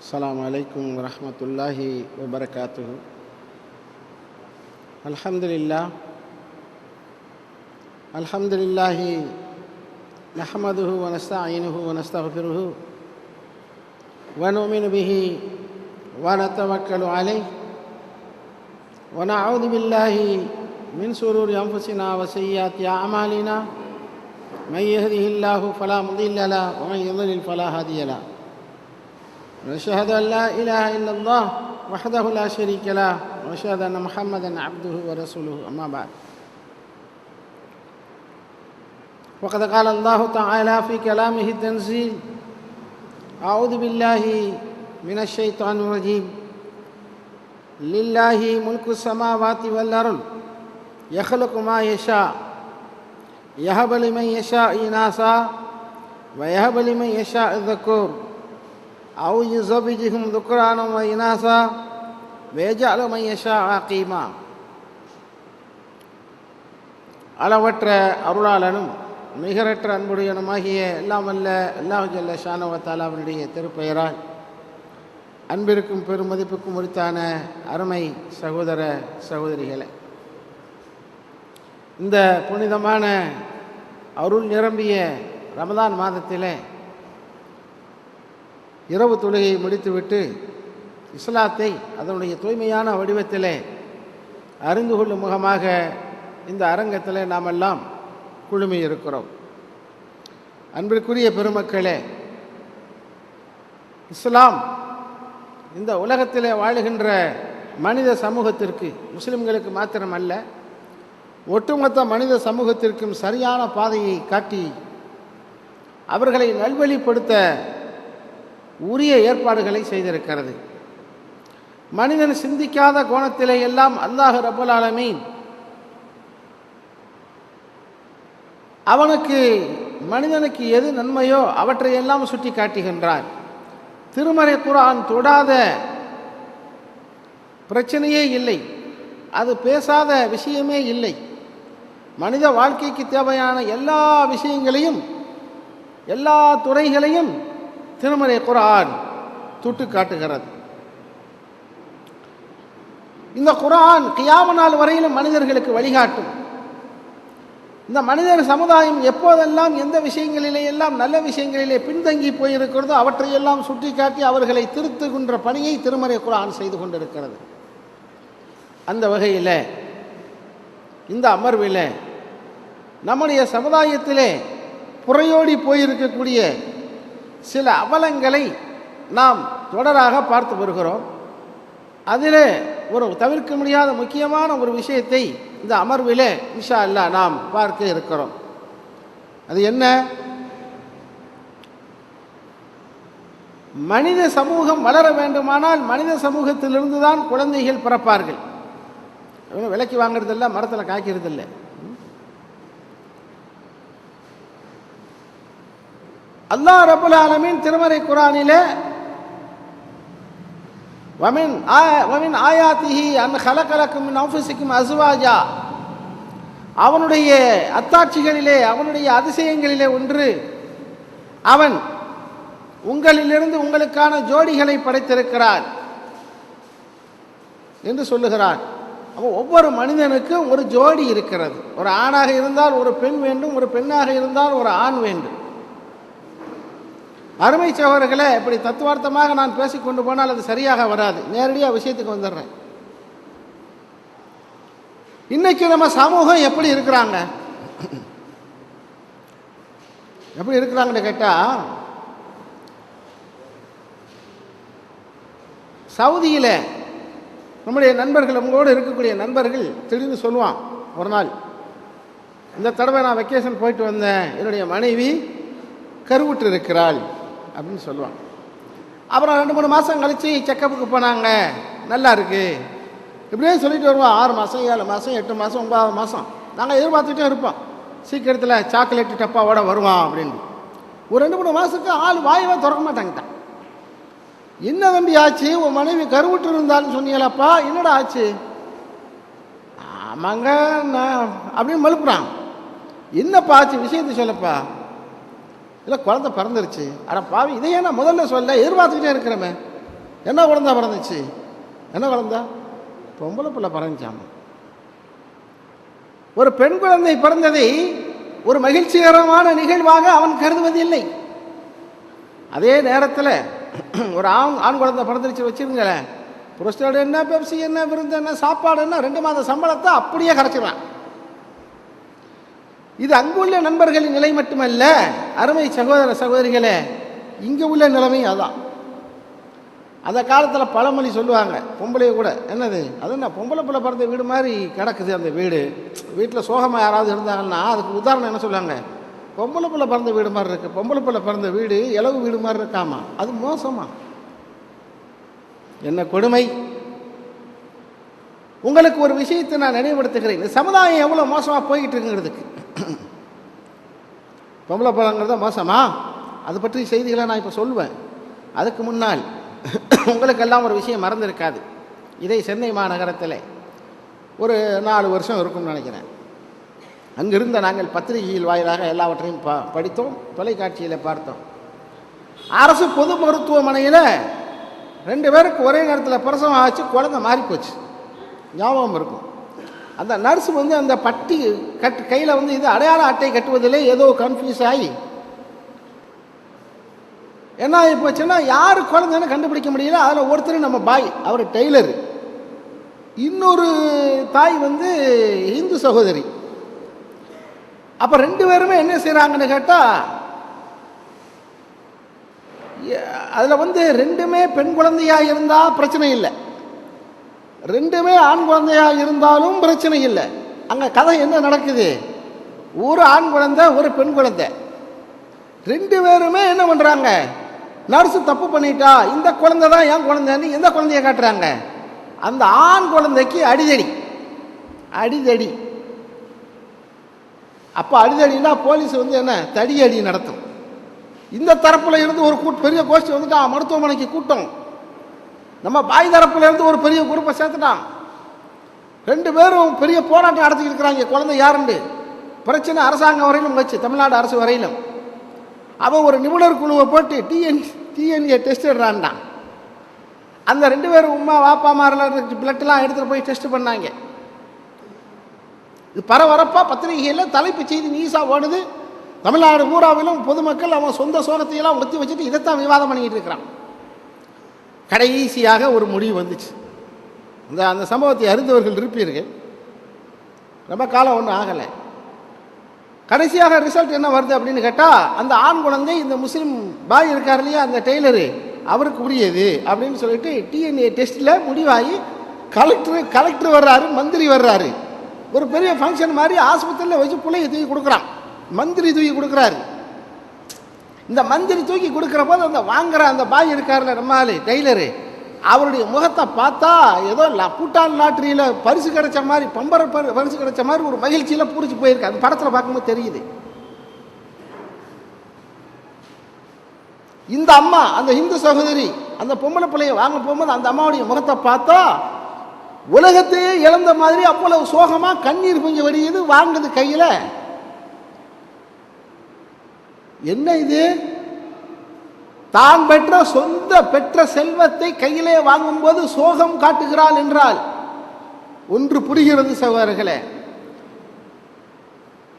السلام عليكم ورحمة الله وبركاته. الحمد لله نحمده ونستعينه ونستغفره ونؤمن به ونتوكل عليه ونعوذ بالله من شرور أنفسنا وسيئات أعمالنا. من يهده الله فلا مضل له ومن يضلل فلا هادي له. ونشهد أن لا إله إلا الله وحده لا شريك له ونشهد أن محمدا عبده ورسوله. أما بعد، وقد قال الله تعالى في كلامه التنزيل: أعوذ بالله من الشيطان الرجيم. لله ملك السماوات والأرض يخلق ما يشاء يهب لمن يشاء إناثا ويهب لمن يشاء الذكور أو يزوجهم ذكرانا وإناثا ويجعل من يشاء عقيما. அளவற்ற அருளாளனும் நிகரற்ற அன்புடையனுமாகிய எல்லாம் வல்ல அல்லாஹ் ஜல்ல ஷானஹு வ தஆலாவினுடைய திருப்பெயரால் அன்பிற்கும் பெருமதிப்புக்கும் உரித்தான அருமை சகோதர சகோதரிகளே, இந்த புனிதமான அருள் நிரம்பிய ரமதான் மாதத்திலே இரவு தொழுகையை முடித்துவிட்டு இஸ்லாத்தை அதனுடைய தூய்மையான வடிவத்திலே அறிந்து கொள்ளும் முகமாக இந்த அரங்கத்தில் நாமெல்லாம் குழுமி இருக்கிறோம். அன்பிற்குரிய பெருமக்களே, இஸ்லாம் இந்த உலகத்திலே வாழுகின்ற மனித சமூகத்திற்கு, முஸ்லிம்களுக்கு மாத்திரமல்ல, ஒட்டுமொத்த மனித சமூகத்திற்கும் சரியான பாதையை காட்டி அவர்களை நல்வழிப்படுத்த உரிய ஏற்பாடுகளை செய்திருக்கிறது. மனிதன் சிந்திக்காத கோணத்திலே எல்லாம் அல்லாஹ் ரப்பல் ஆலமீன் மனிதனுக்கு எது நன்மையோ அவற்றையெல்லாம் சுட்டி காட்டுகின்றார். திருமறை குர்ஆன் தொடாத பிரச்சனையே இல்லை, அது பேசாத விஷயமே இல்லை. மனித வாழ்க்கைக்கு தேவையான எல்லா விஷயங்களையும், எல்லா துறைகளையும் திருமறை குர்ஆன் தொட்டு காட்டுகிறது. இந்த குர்ஆன் கியாம நாள் வரையிலும் மனிதர்களுக்கு வழிகாட்டும். இந்த மனிதர் சமுதாயம் எப்போதெல்லாம் எந்த விஷயங்களிலே எல்லாம் நல்ல விஷயங்களிலே பின்தங்கி போயிருக்கிறதோ அவற்றையெல்லாம் சுட்டி காட்டி அவர்களை திருத்துகின்ற பணியை திருமறை குர்ஆன் செய்து கொண்டிருக்கிறது. அந்த வகையில் இந்த அமர்வில் நம்முடைய சமுதாயத்திலே புறையோடி போயிருக்கக்கூடிய சில அவலங்களை நாம் தொடராக பார்த்து வருகிறோம். அதில் ஒரு தவிர்க்க முடியாத முக்கியமான ஒரு விஷயத்தை இந்த அமர்வில் இன்ஷா அல்லாஹ் நாம் பார்க்க இருக்கிறோம். அது என்ன? மனித சமூகம் வளர வேண்டுமானால் மனித சமூகத்திலிருந்து தான் குழந்தைகள் பிறப்பார்கள். விலைக்கு வாங்கிறதில்ல, மரத்தில் காய்க்கிறதில்லை. அல்லாஹ் ரப்பல் ஆலமீன் திருமறை குர்ஆனிலே வமின் ஆயாத்திஹி அன் ஹலகலக்கும் மின் அன்ஃபுசிக்கும் அஸ்வாஜா, அவனுடைய அத்தாட்சிகளிலே, அவனுடைய அதிசயங்களிலே ஒன்று, அவன் உங்களிலிருந்து உங்களுக்கான ஜோடிகளை படைத்திருக்கிறான் என்று சொல்லுகிறான். அப்போ ஒவ்வொரு மனிதனுக்கும் ஒரு ஜோடி இருக்கிறது. ஒரு ஆணாக இருந்தால் ஒரு பெண் வேண்டும், ஒரு பெண்ணாக இருந்தால் ஒரு ஆண் வேண்டும். அருமை சகோதரர்களே, இப்படி தத்துவார்த்தமாக நான் பேசிக்கொண்டு போனால் அது சரியாக வராது. நேரடியாக விஷயத்துக்கு வந்துடுறேன். இன்னைக்கு நம்ம சமூகம் எப்படி இருக்கிறாங்க, எப்படி இருக்கிறாங்கன்னு கேட்டால், சவுதியில் நம்முடைய நண்பர்கள், உங்களோடு இருக்கக்கூடிய நண்பர்கள் திடீர்னு சொல்லுவான், ஒரு நாள், இந்த தடவை நான் வெக்கேஷன் போயிட்டு வந்தேன், என்னுடைய மனைவி கருவுற்று இருக்கிறாள் அப்படின்னு சொல்லுவான். அப்புறம் 2-3 மாதம் கழித்து செக்கப்புக்கு போனாங்க, நல்லா இருக்குது, இப்படியே சொல்லிட்டு வருவோம். 6 மாதம் 7 மாதம் 8 மாதம் 9 மாதம் நாங்கள் எதிர்பார்த்துட்டே இருப்போம், சீக்கிரத்தில் சாக்லேட்டு டப்பாவோட வருவான் அப்படின்னு. ஒரு 2-3 மாதத்துக்கு ஆள் வாயவே திறக்க மாட்டாங்கிட்டான். என்ன தம்பி ஆச்சு, உன் மனைவி கருவுற்று இருந்தான்னு சொன்னீங்களப்பா, என்னடா ஆச்சு? ஆமாங்க நான் அப்படின்னு மழுப்புறான். என்னப்பா ஆச்சு, விஷயத்தை சொல்லப்பா. இல்லை குழந்தை பிறந்துருச்சு. ஆனால் பாவி, இதையே நான் முதல்ல சொல்ல, எதிர்பார்த்துக்கிட்டே இருக்கிறமே, என்ன குழந்தை பிறந்துச்சு? என்ன குழந்தை? பொம்பளை பிள்ளை பிறந்துச்சாமா. ஒரு பெண் குழந்தை பிறந்ததை ஒரு மகிழ்ச்சிகரமான நிகழ்வாக அவன் கருதுவதில்லை. அதே நேரத்தில் ஒரு ஆண் குழந்தை பிறந்துருச்சு வச்சுருங்களேன், புரோஸ்டேட் என்ன, பெப்சி என்ன, விருந்து என்ன, சாப்பாடு என்ன, 2 மாத சம்பளத்தை அப்படியே கரைச்சிடுவான். இது அங்குள்ள நண்பர்களின் நிலை மட்டுமல்ல அருமை சகோதர சகோதரிகளே, இங்கே உள்ள நிலைமையும் அதான். அந்த காலத்தில் பழமொழி சொல்லுவாங்க, பொம்பளைய கூட, என்னது அது என்ன பொம்பளை பிள்ளை பிறந்த வீடு மாதிரி கிடக்குது அந்த வீடு. வீட்டில் சோகமாக யாராவது இருந்தாங்கன்னா அதுக்கு உதாரணம் என்ன சொல்லுவாங்க, பொம்பளை பிள்ளை பிறந்த வீடு மாதிரி இருக்குது, பொம்பளை பிள்ளை பிறந்த வீடு இலவு வீடு மாதிரி இருக்காமா, அது மோசமா. என்ன கொடுமை. உங்களுக்கு ஒரு விஷயத்தை நான் நினைவுபடுத்துகிறேன். இந்த சமுதாயம் எவ்வளோ மோசமாக போய்கிட்டு இருக்குங்கிறதுக்கு. பொம்பளை பிள்ளைங்கிறத மோசமா, அது பற்றி செய்திகளை நான் இப்போ சொல்லுவேன். அதுக்கு முன்னால் உங்களுக்கெல்லாம் ஒரு விஷயம் மறந்துருக்காது. இதை சென்னை மாநகரத்தில் ஒரு 4 வருஷம் இருக்கும்னு நினைக்கிறேன். அங்கிருந்த நாங்கள் பத்திரிகையில் வாயிலாக எல்லாவற்றையும் படித்தோம், தொலைக்காட்சியில் பார்த்தோம். அரசு பொது மருத்துவமனையில் 2 பேருக்கு ஒரே நேரத்தில் பிரசவம் ஆச்சு, குழந்தை மாறி போச்சு. ஞாபகம் இருக்கும். அந்த நர்ஸ் அந்த பட்டி கையில் இது அடையாள அட்டை கட்டுவதிலே ஏதோ கன்ஃபியூஸ் ஆகி என்ன ஆகி போச்சுன்னா, யார் குழந்தைன்னு கண்டுபிடிக்க முடியல. அதில் ஒருத்தர் நம்ம பாய், அவர் டெய்லர். இன்னொரு தாய் இந்து சகோதரி. அப்போ 2 பேருமே என்ன செய்கிறாங்கன்னு கேட்டால், அதில் 2மே பெண் குழந்தையாக இருந்தால் பிரச்சனை இல்லை, 2மே ஆண் குழந்தையாக இருந்தாலும் பிரச்சனை இல்லை. அங்கே கதை என்ன நடக்குது, ஒரு ஆண் குழந்தை ஒரு பெண் குழந்தை. 2 பேருமே என்ன பண்ணுறாங்க, நர்ஸு தப்பு பண்ணிட்டா, இந்த குழந்தை தான் என் குழந்தைன்னு எந்த குழந்தைய காட்டுறாங்க, அந்த ஆண் குழந்தைக்கு அடிதடி. அப்போ அடிதடினா போலீஸ் என்ன தடியடி நடத்தும். இந்த தரப்புல இருந்து ஒரு பெரிய கோஷ்டி வந்துட்டான், மருத்துவமனைக்கு கூட்டம். நம்ம பாய் தரப்புல இருந்து ஒரு பெரிய குரூப்பை சேர்த்துட்டான். 2 பேரும் பெரிய போராட்டம் நடத்திக்கிட்டு இருக்கிறாங்க, குழந்தை யாருண்டு. பிரச்சனை அரசாங்கம் வரையிலும் வச்சு, தமிழ்நாடு அரசு வரையிலும். அவன் ஒரு நிபுணர் குழுவை போட்டு டிஎன்ஏ டெஸ்ட் எடுறான்டான். அந்த 2 பேரும் உமா வாப்பா மாரெல்லாம் பிளட்லாம் எடுத்துகிட்டு போய் டெஸ்ட் பண்ணாங்க. இது பரபரப்பாக பத்திரிகையில் தலைப்பு செய்தி நியூஸா ஓடுது. தமிழ்நாடு பூராவிலும் பொதுமக்கள் அவன் சொந்த சோகத்தையெல்லாம் ஒத்தி வச்சுட்டு இதைத்தான் விவாதம் பண்ணிக்கிட்டு இருக்கிறான். கடைசியாக ஒரு முடிவு வந்துச்சு. அந்த சம்பவத்தை அறிந்தவர்கள் இருப்பீர்கள். ரொம்ப காலம் ஒன்றும் ஆகலை. கடைசியாக ரிசல்ட் என்ன வருது அப்படின்னு கேட்டால், அந்த ஆண் குழந்தை இந்த முஸ்லீம் பாய் இருக்கார் இல்லையா, அந்த டெய்லரு, அவருக்கு உரியது அப்படின்னு சொல்லிட்டு டிஎன்ஏ டெஸ்ட்டில் முடிவாகி கலெக்டர் வர்றாரு, மந்திரி வர்றாரு. ஒரு பெரிய ஃபங்க்ஷன் மாதிரி ஆஸ்பத்திரியில் வச்சு பிள்ளையை தூக்கி கொடுக்குறான். மந்திரி தூக்கி கொடுக்குறாரு. இந்த மந்திரி தூக்கி கொடுக்குற போது அந்த வாங்குற அந்த பாய் இருக்கார்ல நம்ம ஆளு டெய்லரு, அவருடைய முகத்தை பார்த்தா ஏதோ பூட்டான் லாட்டரியில் பரிசு கிடைச்ச மாதிரி, பம்பர பரிசு கிடைச்ச மாதிரி ஒரு மகிழ்ச்சியில் பூரிச்சு போயிருக்கு. அந்த படத்தில் பார்க்கும்போது தெரியுது. இந்த அம்மா, அந்த இந்து சகோதரி, அந்த பொம்பளை பிள்ளையை வாங்க போகும்போது அந்த அம்மாவுடைய முகத்தை பார்த்தா உலகத்தையே இழந்த மாதிரி அவ்வளவு சோகமாக கண்ணீர் கொஞ்சம் வடியுது. வாங்குது கையில். என்ன இது, தான் பெற்ற செல்வத்தை கையிலே வாங்கும்போது சோகம் காட்டுகிறாள் என்றால் ஒன்று புரிகிறது சகோதரர்களே.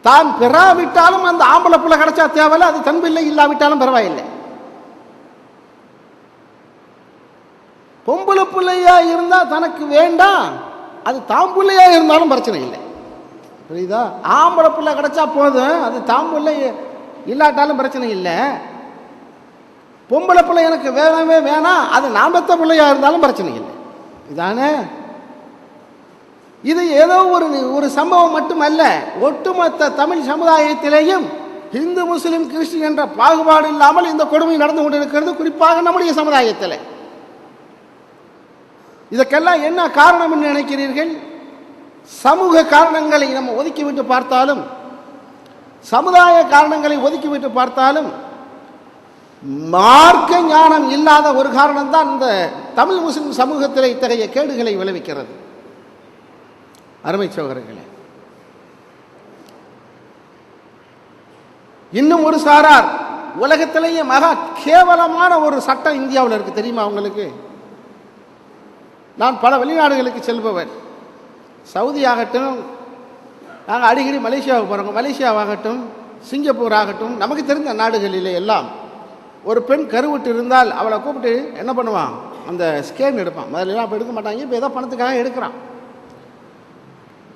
தான் பெறாவிட்டாலும் அந்த ஆம்பளை புள்ள கிடைச்சா தேவையில்லை, அது தன் பிள்ளை இல்லாவிட்டாலும் பரவாயில்லை. பொம்பளை பிள்ளையா இருந்தா தனக்கு வேண்டாம், அது தாம்புள்ளையா இருந்தாலும் பிரச்சனை இல்லை. புரியுதா? ஆம்பளை பிள்ளை கிடைச்சா போதும், அது தாம்புள்ளை இல்லாட்டாலும் பிரச்சனை இல்லை. பொம்பளை பிள்ளை எனக்கு வேணவே வேணாம், அது நான் பெற்ற பிள்ளையா இருந்தாலும் பிரச்சனை இல்லை. இதானே? இது ஏதோ ஒரு சம்பவம் மட்டுமல்ல, ஒட்டுமொத்த தமிழ் சமுதாயத்திலேயும் இந்து முஸ்லிம் கிறிஸ்டின் என்ற பாகுபாடு இல்லாமல் இந்த கொடுமை நடந்து கொண்டிருக்கிறது, குறிப்பாக நம்முடைய சமுதாயத்தில். இதற்கெல்லாம் என்ன காரணம் என்று நினைக்கிறீர்கள்? சமூக காரணங்களை நம்ம ஒதுக்கிவிட்டு பார்த்தாலும், சமுதாய காரணங்களை ஒதுக்கிவிட்டு பார்த்தாலும், மார்க்க ஞானம் இல்லாத ஒரு காரணம் தான் இந்த தமிழ் முஸ்லிம் சமூகத்தில் இத்தகைய கேடுகளை விளைவிக்கிறது. அருமை சகோதரர்களே, இன்னும் ஒரு சாரார் உலகத்திலேயே மகா கேவலமான ஒரு சட்டம் இந்தியாவில் இருக்கு, தெரியுமா உங்களுக்கு? நான் பல வெளிநாடுகளுக்கு செல்பவர். சவுதி ஆகட்டும், நாங்கள் அடிக்கடி மலேசியாவுக்கு போகிறோங்க. மலேசியாவாகட்டும், சிங்கப்பூர் ஆகட்டும், நமக்கு தெரிந்த நாடுகளிலே எல்லாம் ஒரு பெண் கருவுட்டு இருந்தால் அவளை கூப்பிட்டு என்ன பண்ணுவான், அந்த ஸ்கேன் எடுப்பான். முதல்ல அப்போ எடுக்க மாட்டாங்க, இப்போ ஏதோ பணத்துக்காக எடுக்கிறான்.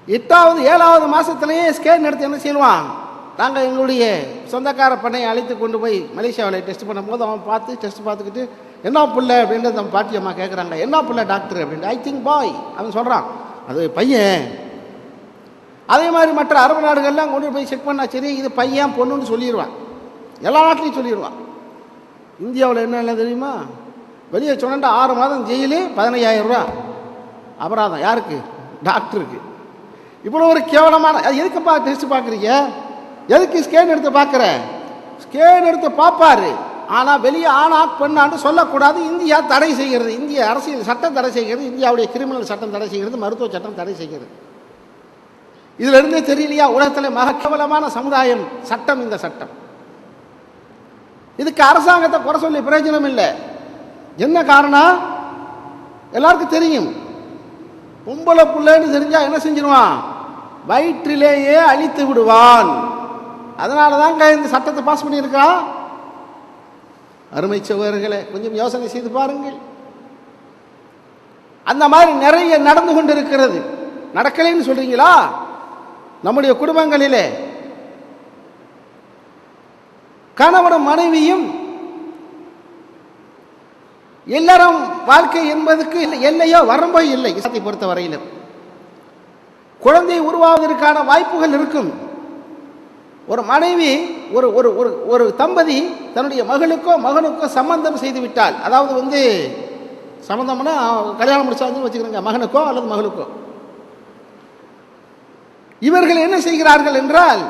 8வது 7வது மாதத்துலேயே ஸ்கேன் எடுத்து என்ன செய்வான், நாங்கள் எங்களுடைய சொந்தக்கார பண்ணையை அழைத்து கொண்டு போய் மலேசியாவில் டெஸ்ட் பண்ணும்போது அவன் டெஸ்ட் பார்த்துக்கிட்டு என்ன பிள்ளை அப்படின்றது நம்ம பாட்டி அம்மா கேட்குறாங்க, என்ன பிள்ளை டாக்டர் அப்படின்ட்டு. ஐ திங்க் பாய் அவன் சொல்கிறான், அது பையன். அதே மாதிரி மற்ற அரபு நாடுகள்லாம் கொண்டு போய் செக் பண்ணா சரி இது பையன் பொண்ணுன்னு சொல்லிடுவான். எல்லா நாட்டிலையும் சொல்லிடுவான். இந்தியாவில் என்ன தெரியுமா, வெளியே சொன்னா 6 மாதம் ஜெயிலு, 15,000 ரூபா அபராதம். யாருக்கு? டாக்டருக்கு. இவ்வளோ ஒரு கேவலமான, அது எதுக்குப்பா டெஸ்ட் பார்க்குறீங்க, எதுக்கு ஸ்கேன் எடுத்து பார்க்குற? ஸ்கேன் எடுத்து பார்ப்பாரு, ஆனால் வெளியே ஆணா பெண்ணான்னு சொல்லக்கூடாது. இந்தியா தடை செய்கிறது, இந்திய அரசியல் சட்டம் தடை செய்கிறது, இந்தியாவுடைய கிரிமினல் சட்டம் தடை செய்கிறது, மருத்துவ சட்டம் தடை செய்கிறது. இதுல இருந்தே தெரியலையா உலகத்தில் மக கேவலமான சமுதாயம் சட்டம் இந்த சட்டம். இதுக்கு அரசாங்கத்தை குறை சொல்லி பிரயோஜனம் இல்லை. என்ன காரணம் எல்லாருக்கும் தெரியும். பொம்பளை புள்ளைன்னு தெரிஞ்சா என்ன செஞ்சிருவான், வயிற்றிலேயே அழித்து விடுவான். அதனால தாங்க இந்த சட்டத்தை பாஸ் பண்ணியிருக்கா. அருமை சகோதரர்களே, கொஞ்சம் யோசனை செய்து பாருங்கள். அந்த மாதிரி நிறைய நடந்து கொண்டிருக்கிறது. நடக்கலைன்னு சொல்றீங்களா? நம்முடைய குடும்பங்களிலே கணவனும் மனைவியும் எல்லாரும் வாழ்க்கை என்பதற்கு எல்லையோ வரம்போ இல்லை. இசத்தை பொறுத்த வரையிலும் குழந்தை உருவாவதற்கான வாய்ப்புகள் இருக்கும். ஒரு மனைவி ஒரு ஒரு ஒரு தம்பதி தன்னுடைய மகளுக்கோ மகனுக்கோ சம்பந்தம் செய்து விட்டால், அதாவது சம்பந்தம்னா கல்யாணம் முடிச்சாங்கன்னு வச்சுக்கிறோங்க, மகனுக்கோ அல்லது மகளுக்கோ, இவர்கள் என்ன செய்கிறார்கள் என்றால்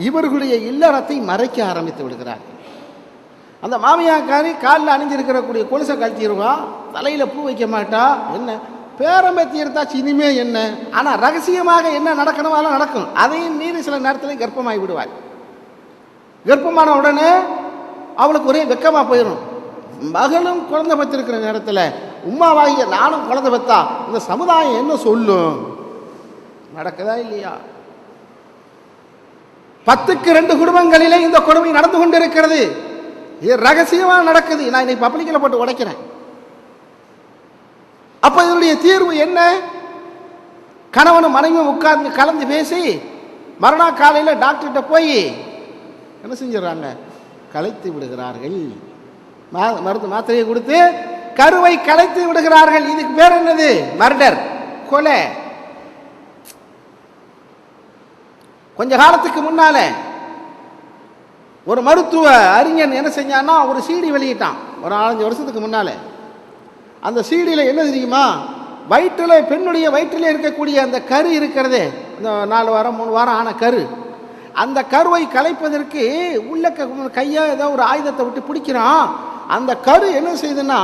இவர்களுடைய இல்லறத்தை மறைக்க ஆரம்பித்து விடுகிறார்கள். அந்த மாமியாக்காரி காலில் அணிஞ்சிருக்கிறக்கூடிய கொலுசை கழட்டிடுவா, தலையில பூ வைக்க மாட்டா, என்ன பேரம்பேத்தி எடுத்தாச்சு இனிமே என்ன. ஆனா ரகசியமாக என்ன நடக்கணும் அதெல்லாம் நடக்கும். அதையும் மீறி சில நேரத்தில் கர்ப்பமாகி விடுவாள். கர்ப்பமான உடனே அவளுக்கு ஒரே வெக்கமா போயிடும். மகளும் குழந்தை பெற்றிருக்கிற நேரத்தில் உம்மாவாகிய நானும் குழந்தை பெற்றா இந்த சமுதாயம் என்ன சொல்லும்? நடக்குதா இல்லையா? 10க்கு 2 குடும்பங்களிலே இந்த கொடுமை நடந்து கொண்டிருக்கிறது. இது ரகசியமா நடக்குது. நான் இன்னைக்கு பப்ளிக்கில் போட்டு உடைக்கிறேன். அப்ப இதனுடைய தீர்வு என்ன? கணவனும் மனைவியும் உட்கார்ந்து கலந்து பேசி மறுநா காலையில் டாக்டர்கிட்ட போய் என்ன செஞ்சிடறாங்க, கலைத்து விடுகிறார்கள். மருந்து மாத்திரையை கொடுத்து கருவை கலைத்து விடுகிறார்கள். இதுக்கு பேர் என்னது? மர்டர், கொலை. கொஞ்ச காலத்துக்கு முன்னால ஒரு மருத்துவ அறிஞன் என்ன செஞ்சான்னா ஒரு சீடி வெளியிட்டான். ஒரு 4-5 வருஷத்துக்கு முன்னால. அந்த சீடியில் என்ன தெரியுமா, வயிற்றில் பெண்ணுடைய வயிற்றில் இருக்கக்கூடிய அந்த கரு இருக்கிறதே, இந்த 4 வாரம் 3 வாரம் ஆன கரு, அந்த கருவை கலைப்பதற்கு உள்ள கையை ஏதோ ஒரு ஆயுதத்தை விட்டு பிடிக்கிறான். அந்த கரு என்ன செய்யுதுன்னா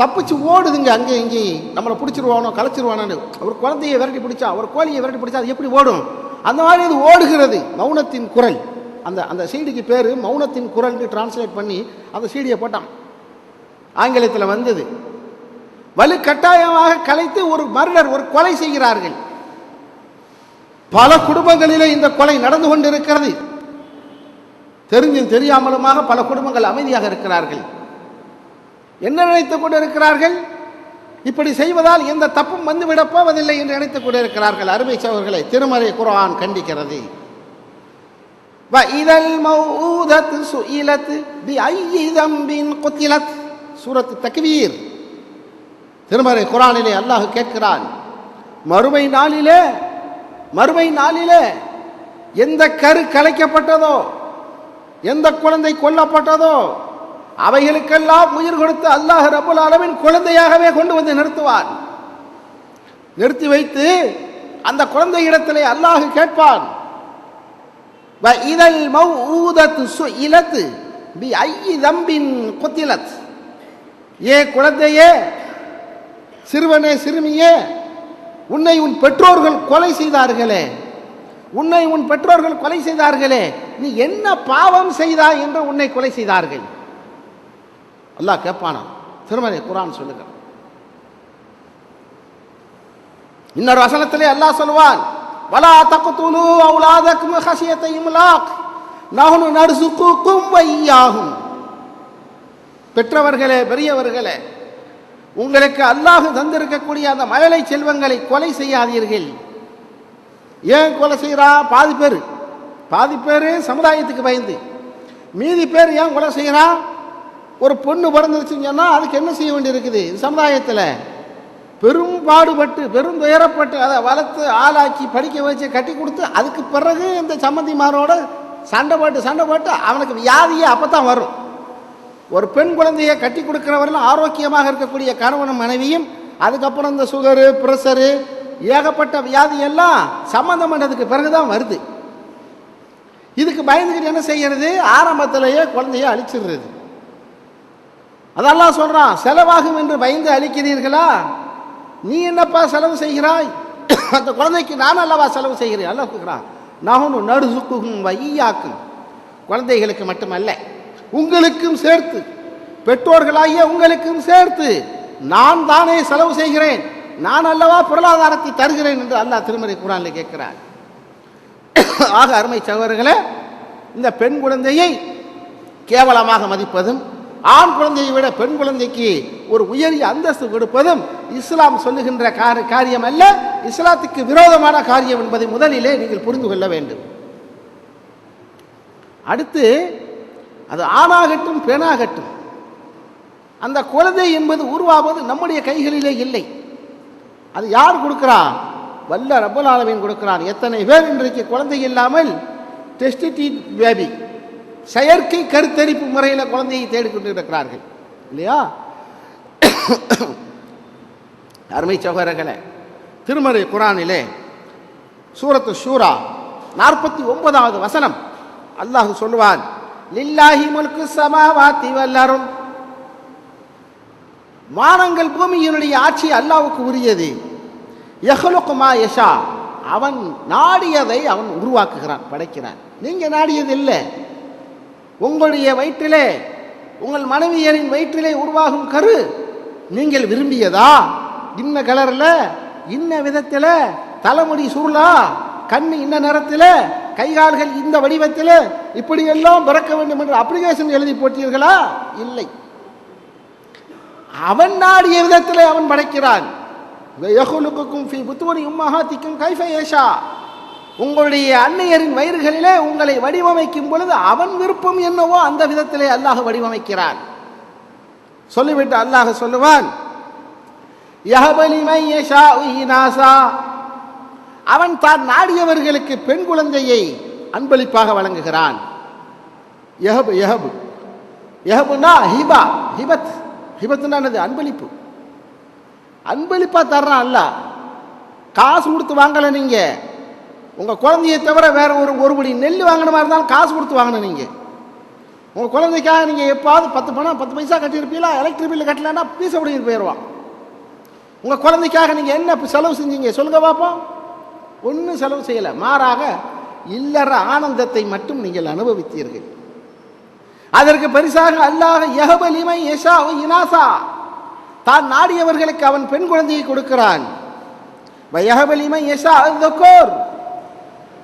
தப்பிச்சு ஓடுதுங்க. அங்கே இங்கே நம்மளை பிடிச்சிருவானோ கலைச்சிருவானு. ஒரு குழந்தையை விரட்டி பிடிச்சா, ஒரு கோழியை விரட்டி பிடிச்சா அது எப்படி ஓடும்? அந்த மாதிரி அது ஓடுகிறது. மௌனத்தின் குரல். அந்த சீடிக்கு பேரு மௌனத்தின் குரல் டிரான்ஸ்லேட் பண்ணி அந்த சீடியை போட்டான். ஆங்கிலத்தில் வந்தது. வலுக்கட்டாயமாக கலைத்து ஒரு மர்டர், ஒரு கொலை செய்கிறார்கள். பல குடும்பங்களிலே இந்த கொலை நடந்து கொண்டிருக்கிறது. தெரிஞ்சும் தெரியாமலுமாக பல குடும்பங்கள் அமைதியாக இருக்கிறார்கள். என்ன நினைத்துக் கொண்டிருக்கிறார்கள்? இப்படி செய்வதால் எந்த தப்பும் வந்துவிடப் போவதில்லை என்று நினைத்துக் கொண்டிருக்கிறார்கள். அருமை சகோதரர்களே, திருமறை குர்ஆன் கண்டிக்கிறது. வஇதல் மௌஊதத்து சுஇலத் பிஐயி தம்பின் குத்திலத். சூரத்து தக்வீர். திருமறை குர்ஆனிலே அல்லாஹ் கேட்கிறான், மறுமை நாளிலே எந்த கரு கலைக்கப்பட்டதோ, எந்த குழந்தை கொல்லப்பட்டதோ அவைகளுக்கெல்லாம் உயிர் கொடுத்து அல்லாஹ் ரப்பல் ஆலமீன் குழந்தையாகவே கொண்டு வந்து நிறுத்துவான். நிறுத்தி வைத்து அந்த குழந்தை இடத்திலே அல்லாஹ் கேட்பான், வஇதல் மௌஊதத்து சுஇலத் பிஐயி தம்பின் குத்திலத். ஏ குழந்தையே, சிறுவனே, சிறுமியே, உன்னை உன் பெற்றோர்கள் கொலை செய்தார்களே, நீ என்ன பாவம் செய்தாய் என்று உன்னை கொலை செய்தார்கள். அல்லாஹ் கேட்பானா? திருமறை குர்ஆன் சொல்லுங்க. இன்னொரு வசனத்திலே அல்லாஹ் சொல்வான், வலா தக்துலு அவுலாதக்கும் ஹஷியத இம்லாக் நஹ்னு நர்சுகுக்கும் வ இய்யாஹும். பெற்றவர்களே, பெரியவர்களே, உங்களுக்கு அல்லாஹ் தந்திருக்கக்கூடிய அந்த மழலை செல்வங்களை கொலை செய்யாதீர்கள். ஏன் கொலை செய்கிறா? பாதி பேர் சமுதாயத்துக்கு பயந்து, மீதி பேர் ஏன் கொலை செய்கிறா? ஒரு பொண்ணு பிறந்துருச்சுன்னு சொன்னால் அதுக்கு என்ன செய்ய வேண்டியிருக்குது? சமுதாயத்தில் பெரும் பாடுபட்டு பெரும் துயரப்பட்டு அதை வளர்த்து ஆளாக்கி படிக்க வச்சு கட்டி கொடுத்து அதுக்கு பிறகு இந்த சம்மந்திமாரோட சண்டை போட்டு அவனுக்கு வியாதியே அப்போ தான் வரும். ஒரு பெண் குழந்தையை கட்டி கொடுக்கிறவர்களும் ஆரோக்கியமாக இருக்கக்கூடிய கணவனும் மனைவியும் அதுக்கப்புறம் இந்த சுகரு ப்ரெஷரு ஏகப்பட்ட வியாதி எல்லாம் சம்மந்தம் பண்ணதுக்கு பிறகுதான் வருது. இதுக்கு பயந்துக்கிட்டு என்ன செய்யறது? ஆரம்பத்திலேயே குழந்தைய அழிச்சிடுறது. அதெல்லாம் சொல்றான், செலவாகும் என்று பயந்து அழிக்கிறீர்களா? நீ என்னப்பா செலவு செய்கிறாய்? அந்த குழந்தைக்கு நான் அல்லவா செலவு செய்கிறேன். அல்ல கேட்கிறான், நஹ்னு நர்சுகுக்கும் வ இய்யாக்கும். குழந்தைகளுக்கு மட்டுமல்ல, உங்களுக்கும் சேர்த்து, பெற்றோர்களாகிய உங்களுக்கும் சேர்த்து நான் தானே செலவு செய்கிறேன், நான் அல்லவா பொருளாதாரத்தை தருகிறேன் என்று அல்லாஹ் திருமறை குர்ஆனில் கேட்கிறார். ஆக அருமை சகோதரர்களே, இந்த பெண் குழந்தையை கேவலமாக மதிப்பதும் ஆண் குழந்தையை விட பெண் குழந்தைக்கு ஒரு உயரிய அந்தஸ்து கொடுப்பதும் இஸ்லாம் சொல்லுகின்ற காரியம் அல்ல, இஸ்லாத்துக்கு விரோதமான காரியம் என்பதை முதலிலே நீங்கள் புரிந்து கொள்ள வேண்டும். அடுத்து, அது ஆணாகட்டும் பெண்ணாகட்டும், அந்த குழந்தை என்பது உருவாவது நம்முடைய கைகளிலே இல்லை. அது யார் கொடுக்கிறா? வல்ல ரப்பல் ஆலமீன் கொடுக்கிறான். எத்தனை பேர் இன்றைக்கு குழந்தை இல்லாமல் டெஸ்டிடியூட் பேபி, செயற்கை கருத்தரிப்பு முறையில் குழந்தையை தேடிக்கொண்டு இருக்கிறார்கள் இல்லையா? அருமை சகோதரர்களே, திருமறை குர்ஆனிலே சூரத்து ஷூரா 49வது வசனம் அல்லாஹ் சொல்லுவான், லில்லாஹி முல்கு ஸமாவாதி வல் அர்த். வானங்கள் பூமியினுடைய ஆட்சி அல்லாஹ்வுக்கு உரியது. யஹ்லுகு மா யஷா, அவன் நாடியதை அவன் உருவாக்குகிறான், படைக்கிறான். நீங்க நாடியது இல்லை. உங்களுடைய வயிற்றிலே, உங்கள் மனைவியரின் வயிற்றிலே உருவாகும் கரு நீங்கள் விரும்பியதா? இன்ன கலரில், இன்ன விதத்தில், தலைமுடி சுருளா, கண் இன்ன நிறத்தில், கைகால்கள் இந்த வடிவத்தில், இப்படியெல்லாம் பிறக்க வேண்டும் என்று அப்ளிகேஷன் எழுதி போட்டீர்களா? இல்லை. அவன் நாடிய விதத்தில் அவன் படைக்கிறான். உங்களுடைய அன்னையரின் வயிறுகளிலே உங்களை வடிவமைக்கும் பொழுது அவன் விருப்பம் என்னவோ அந்த விதத்திலே அல்லாஹ் வடிவமைக்கிறான். சொல்லிவிட்டு அல்லாஹ் சொல்லுவான், அவன் தான் நாடியவர்களுக்கு பெண் குழந்தையை அன்பளிப்பாக வழங்குகிறான். அன்பளிப்பு, அன்பளிப்பா தர்றான் அல்லாஹ். காசு கொடுத்து வாங்கல. நீங்க உங்க குழந்தையை தவிர வேற ஒரு படி நெல் வாங்கின மாதிரி இருந்தாலும் காசு கொடுத்து வாங்கணும். நீங்க உங்க குழந்தைக்காக நீங்க எப்பாவது 10 பைசா கட்டியிருப்பீங்களா? எலக்ட்ரிக் பில்லு கட்டலன்னா பீச பிடிக்கிட்டு போயிடுவான். உங்க குழந்தைக்காக நீங்க என்ன செலவு செஞ்சீங்க சொல்லுங்க பாப்போம்? ஒன்றும் செலவு செய்யல. மாறாக இல்லற ஆனந்தத்தை மட்டும் நீங்கள் அனுபவித்தீர்கள். அதற்கு பரிசாக அல்லாஹ் யஹபலிமை யஷா இனாசா, தான் நாடியவர்களுக்கு அவன் பெண் குழந்தையை கொடுக்கிறான். வயஹபலிமை யஷா அல்-துக்கூர்,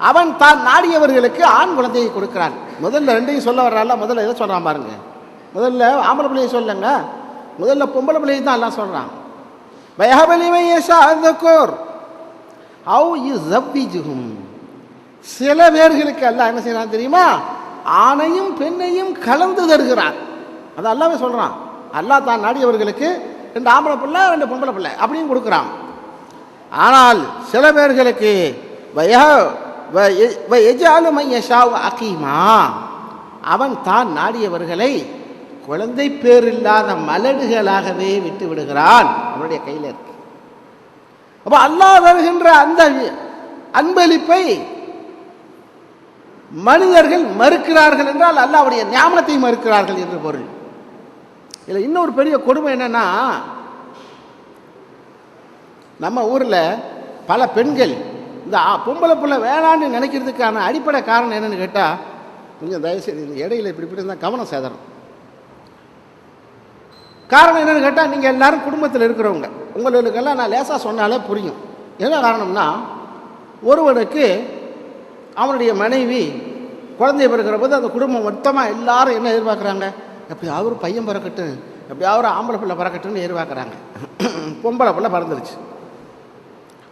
அவன் தான் நாடியவர்களுக்கு ஆண் குழந்தையை கொடுக்கிறான். முதல்ல ரெண்டையும் சொல்ல வர்றால, முதல்ல எதை சொல்றான் பாருங்க. முதல்ல ஆம்பளை பிள்ளையை சொல்லுங்க, முதல்ல பொம்பளை பிள்ளையை தான் எல்லாம் சொல்றான். வயஹபலிமை யஷா அல்-துக்கூர் அவ் யுஸவ்விஜுஹும், சில பேர்களுக்கு அல்லாஹ் என்ன செய்யறான் தெரியுமா? ஆணையும் பெண்ணையும் கலந்து தருகிறான். அது அல்லாஹ்வே சொல்றான். அல்லாஹ் தான் நாடியவர்களுக்கு 2 ஆம்பளை பிள்ளை 2 பொம்பளை பிள்ளை அப்படியும் கொடுக்குறான். ஆனால் சில பேர்களுக்கு அகீமா, அவன் தான் நாடியவர்களை குழந்தை பேர் இல்லாத மலடுகளாகவே விட்டு விடுகிறான். அவனுடைய கையில் இருக்கு. அப்ப அல்லாஹ் வருகின்ற அந்த அன்பளிப்பை மனிதர்கள் மறுக்கிறார்கள் என்றால் அல்லாஹ்வுடைய ஞானத்தை மறுக்கிறார்கள் என்று பொருள். இதில் இன்னொரு பெரிய கொடுமை என்னன்னா, நம்ம ஊரில் பல பெண்கள் இந்த பொம்பளை பிள்ளை வேணான்னு நினைக்கிறதுக்கான அடிப்படை காரணம் என்னன்னு கேட்டால், கொஞ்சம் தயவுசெய்து இந்த இடையில இப்படி இருந்தால் கவனம் சேதரும். காரணம் என்னன்னு கேட்டால், நீங்கள் எல்லாரும் குடும்பத்தில் இருக்கிறவங்க, உங்களுக்கெல்லாம் நான் லேசாக சொன்னாலே புரியும். என்ன காரணம்னா, ஒருவனுக்கு அவனுடைய மனைவி குழந்தை பிறக்கிற போது அந்த குடும்பம் மொத்தமாக எல்லாரும் என்ன எதிர்பார்க்குறாங்க, எப்படியாவது ஒரு பையன் பிறக்கட்டும், எப்படியாவது ஒரு ஆம்பளை பிள்ளை பிறக்கட்டும்னு எதிர்பார்க்குறாங்க. பொம்பளை பிள்ளை பிறந்துருச்சு.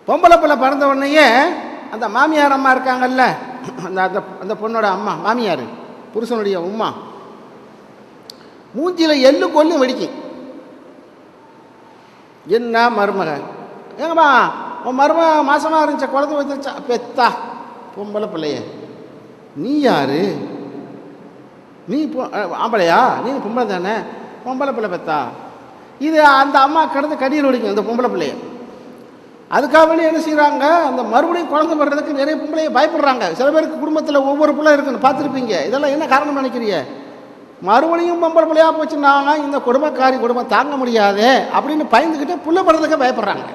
பொம்பளை பிள்ளை பிறந்த உடனேயே அந்த மாமியார் அம்மா இருக்காங்கல்ல, அந்த அந்த பொண்ணோட அம்மா, மாமியார் புருஷனுடைய உம்மா, மூஞ்சியில் எள்ளு கொல்லு வெடிக்கும். என்ன மருமக, ஏங்கம்மா உன் மருமக மாசமாக இருந்துச்சா, குழந்தை வந்துருச்சா, பெத்தா பொம்பளை பிள்ளைய, நீ யாரு, நீ ஆம்பளையா, நீ பொம்பளை தானே, பொம்பளை பிள்ளை பெத்தா. இது அந்த அம்மா கடந்து கடியில் ஒடிக்கும் அந்த பொம்பளை பிள்ளைய. அதுக்காக வேண்டி என்ன செய்கிறாங்க, அந்த மறுபடியும் குழந்தை பிறகுறதுக்கு நிறைய பொம்பளைய பயப்படுறாங்க. சில பேருக்கு குடும்பத்தில் ஒவ்வொரு பிள்ளை இருக்குன்னு பார்த்துருப்பீங்க. இதெல்லாம் என்ன காரணம் நினைக்கிறீங்க? மறுபடியும் பொம்பளை பிள்ளையாக போச்சுன்னாங்க இந்த குடும்பக்காரி குடும்பம் தாங்க முடியாது அப்படின்னு பயந்துக்கிட்டு புள்ள பிறந்ததுக்கு பயப்படுறாங்க.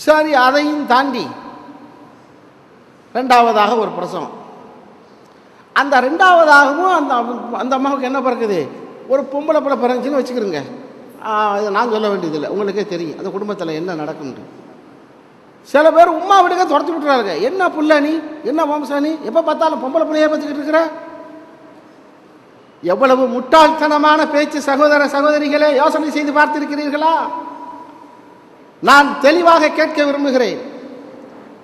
சரி, அதையும் தாண்டி ரெண்டாவதாக ஒரு பிரசவம். அந்த ரெண்டாவதாகவும் அந்த அந்த அம்மாவுக்கு என்ன பிறக்குது, ஒரு பொம்பளை பிள்ளை பிறந்துச்சுன்னு வச்சுக்கிறோங்க. இதை நான் சொல்ல வேண்டியதில்லை, உங்களுக்கே தெரியும் அந்த குடும்பத்தில் என்ன நடக்கும்னு. சில பேர் உமா வீட்டுக்க துரத்தி விட்டுறாங்க. என்ன புள்ள நீ, என்ன வம்சம் நீ, எப்போ பார்த்தாலும் பொம்பளை பிள்ளைய பார்த்துக்கிட்டு இருக்கிற. எவ்வளவு முட்டாள்தனமான பேச்சு சகோதர சகோதரிகளே, யோசனை செய்து பார்த்திருக்கிறீர்களா? நான் தெளிவாக கேட்க விரும்புகிறேன்.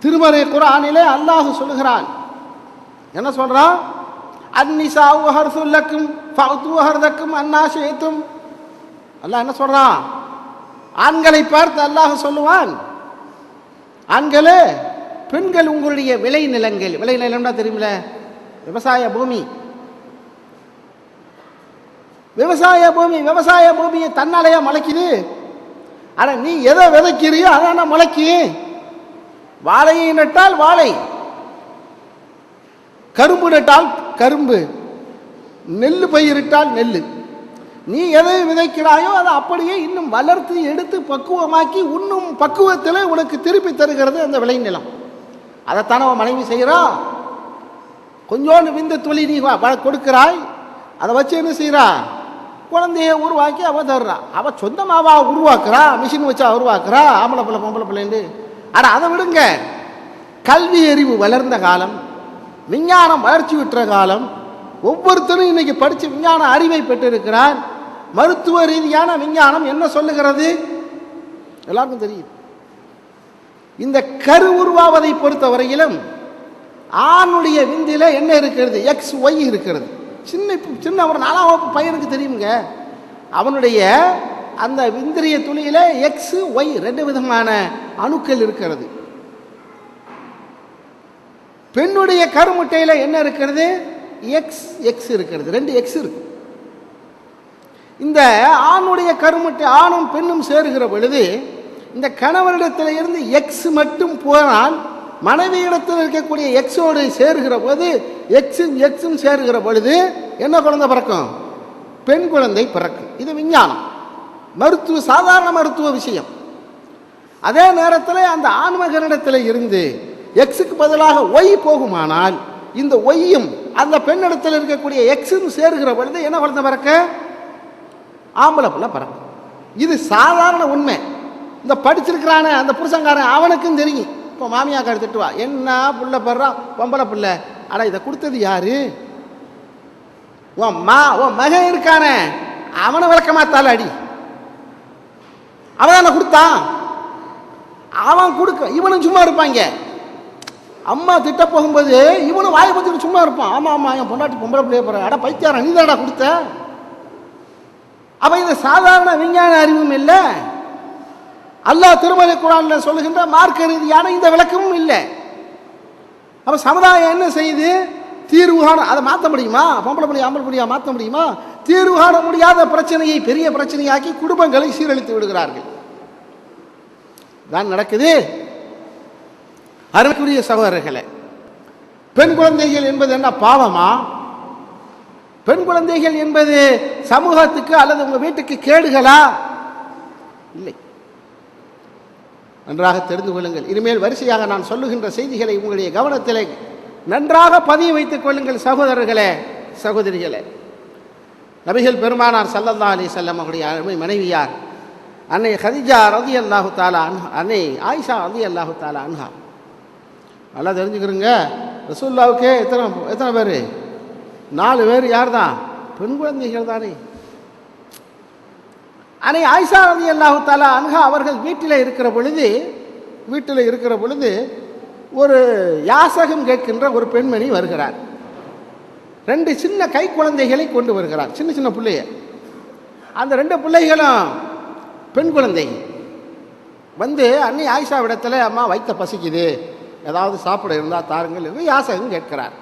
திருமறை குர்ஆனிலே அல்லாஹ் சொல்லுகிறான், என்ன சொல்றான், அன்னிசாஉ ஹர்சுல் லக்கும் ஃபஅது ஹர்தக்கும் அன்னா ஷி'தும். அல்லாஹ் என்ன சொல்றான், ஆண்களை பார்த்து அல்லாஹ் சொல்லுவான், ஆண்களே பெண்கள் உங்களுடைய விளை நிலங்கள், விளை நிலம்னா தெரியுமில, விவசாய பூமி, விவசாய பூமி, விவசாய பூமியை தன்னாலேயே முளைக்குது. ஆனா நீ எதை விதைக்கிறியோ அதான முளைக்கும். வாழையை நட்டால் வாழை, கரும்பு நட்டால் கரும்பு, நெல் பயிரிட்டால் நெல். நீ எதை விதைக்கிறாயோ அதை அப்படியே இன்னும் வளர்த்து எடுத்து பக்குவமாக்கி இன்னும் பக்குவத்தில் உனக்கு திருப்பி தருகிறது அந்த விளைநிலம். அதைத்தானே அவன் மனைவி செய்கிறா. கொஞ்சோண்டு விந்து துளி நீ கொடுக்கிறாய், அதை வச்சு என்ன செய்கிறா, குழந்தைய உருவாக்கி அவ தர்றா. அவ சொந்தமாவா உருவாக்குறா, மிஷின் வச்சா உருவாக்குறா, ஆம்பளை பிள்ளை பொம்பளை பிள்ளைண்டு. ஆனால் அதை விடுங்க, கல்வி அறிவு வளர்ந்த காலம், விஞ்ஞானம் வளர்ச்சி விட்டுற காலம், ஒவ்வொருத்தரும் இன்னைக்கு படித்து விஞ்ஞான அறிவை பெற்றிருக்கிறார். மருத்துவ ரீதியான விஞ்ஞானம் என்ன சொல்லுகிறது எல்லாருக்கும் தெரியும். இந்த கரு உருவாவதை பொறுத்த வரையிலும் ஆணுடைய விந்தில என்ன இருக்கிறது, எக்ஸ் ஒய் இருக்கிறது. சின்ன சின்ன ஒரு 4ஆம் வகுப்பு பையனுக்கு தெரியுங்க, அவனுடைய அந்த இந்திரிய துளியில எக்ஸ் ஒய் 2 விதமான அணுக்கள் இருக்கிறது. பெண்ணுடைய கருமுட்டையில என்ன இருக்கிறது, எக்ஸ் எக்ஸ் இருக்கிறது, 2 எக்ஸ் இருக்கு. இந்த ஆணுடைய கருமுட்டை ஆணும் பெண்ணும் சேருகிற பொழுது இந்த கணவனிடத்தில் இருந்து எக்ஸ் மட்டும் போனால் மனைவியிடத்தில் இருக்கக்கூடிய எக்ஸோடு சேருகிற போது எக்ஸும் எக்ஸும் சேருகிற பொழுது என்ன குழந்தை பிறக்கும், பெண் குழந்தை பிறக்கும். இது விஞ்ஞானம், மருத்துவ சாதாரண மருத்துவ விஷயம். அதே நேரத்தில் அந்த ஆண்மகனிடத்தில் இருந்து எக்ஸுக்கு பதிலாக ஒய் போகுமானால் இந்த ஒய்யும் அந்த பெண்ணிடத்தில் இருக்கக்கூடிய எக்ஸும் சேருகிற பொழுது என்ன குழந்தை பிறக்க, ஆம்பளை பிள்ளை பிறக்கும். இது சாதாரண உண்மை. இந்த படிச்சிருக்கிறான அந்த புருஷங்காரன் அவனுக்கும் தெரியும். இப்போ மாமியாக்கார திட்டுவா, என்ன புள்ள படுறா, பொம்பளை பிள்ளை, ஆனால் இதை கொடுத்தது யாரு, உன் மகன் இருக்கானே அவனை விளக்க மாத்தால அடி, அவன் தானே கொடுத்தான், அவன் கொடுக்க, இவனும் சும்மா இருப்பாங்க. அம்மா திட்ட போகும்போது இவனும் வாயை பற்றி சும்மா இருப்பான். ஆமா ஆமா என் பொண்டாட்டி பொம்பளை பிள்ளைய போற, அட பைத்தியாரன் நீ தானடா கொடுத்த. அப்ப இது சாதாரண விஞ்ஞான அறிவும் இல்லை, அல்லாஹ் திருமறை குர்ஆன்ல சொல்லுகின்ற மார்க்க ரீதியான இந்த விளக்கமும் இல்லை. அப்ப சமுதாயம் என்ன செய்யுது, தீர்வு காண, அதை மாற்ற முடியுமா, பொம்பளை பிள்ளைய ஆம்பளை பிள்ளையா மாற்ற முடியுமா? தீர்வு காண முடியாத பிரச்சனையை பெரிய பிரச்சனையாக்கி குடும்பங்களை சீரழித்து விடுகிறார்கள். தான் நடக்குது. அருமைக்குரிய சகோதரர்களே, பெண் குழந்தைகள் என்பது என்ன பாவமா? பெண் குழந்தைகள் என்பது சமூகத்துக்கு அல்லது உங்க வீட்டுக்கு கேடுகளா? இல்லை. நன்றாக தெரிந்து கொள்ளுங்கள். இனிமேல் வரிசையாக நான் சொல்லுகின்ற செய்திகளை உங்களுடைய கவனத்திலே நன்றாக பதிய வைத்துக் கொள்ளுங்கள் சகோதரர்களே, சகோதரிகளே. நபிகள் பெருமானார் ஸல்லல்லாஹு அலைஹி வஸல்லம் அவருடைய அருமை மனைவியார் அன்னை ஹதிஜா ரலியல்லாஹு தஆலா அன்ஹா, அன்னை ஆயிஷா ரலியல்லாஹு தஆலா அன்ஹா. நல்லா தெரிஞ்சுக்கிறோங்க, ரசூலுல்லாஹ்வுக்கே எத்தனை பேர்? 4 பேர். யார் தான்? பெண் குழந்தைகள் தானே. அன்னை ஆயிஷா ரலியல்லாஹு தஆலா அன்ஹா அவர்கள் வீட்டில் இருக்கிற பொழுது ஒரு யாசகம் கேட்கின்ற ஒரு பெண்மணி வருகிறார். 2 சின்ன கை குழந்தைகளை கொண்டு வருகிறார், சின்ன சின்ன பிள்ளைய. அந்த 2 பிள்ளைகளும் பெண் குழந்தை. வந்து அன்னை ஆயிஷாவிடத்தில், அம்மா வயிற்ற பசிக்குது, ஏதாவது சாப்பிட இருந்தால் தாருங்கள் என்று யாசகம் கேட்கிறார்.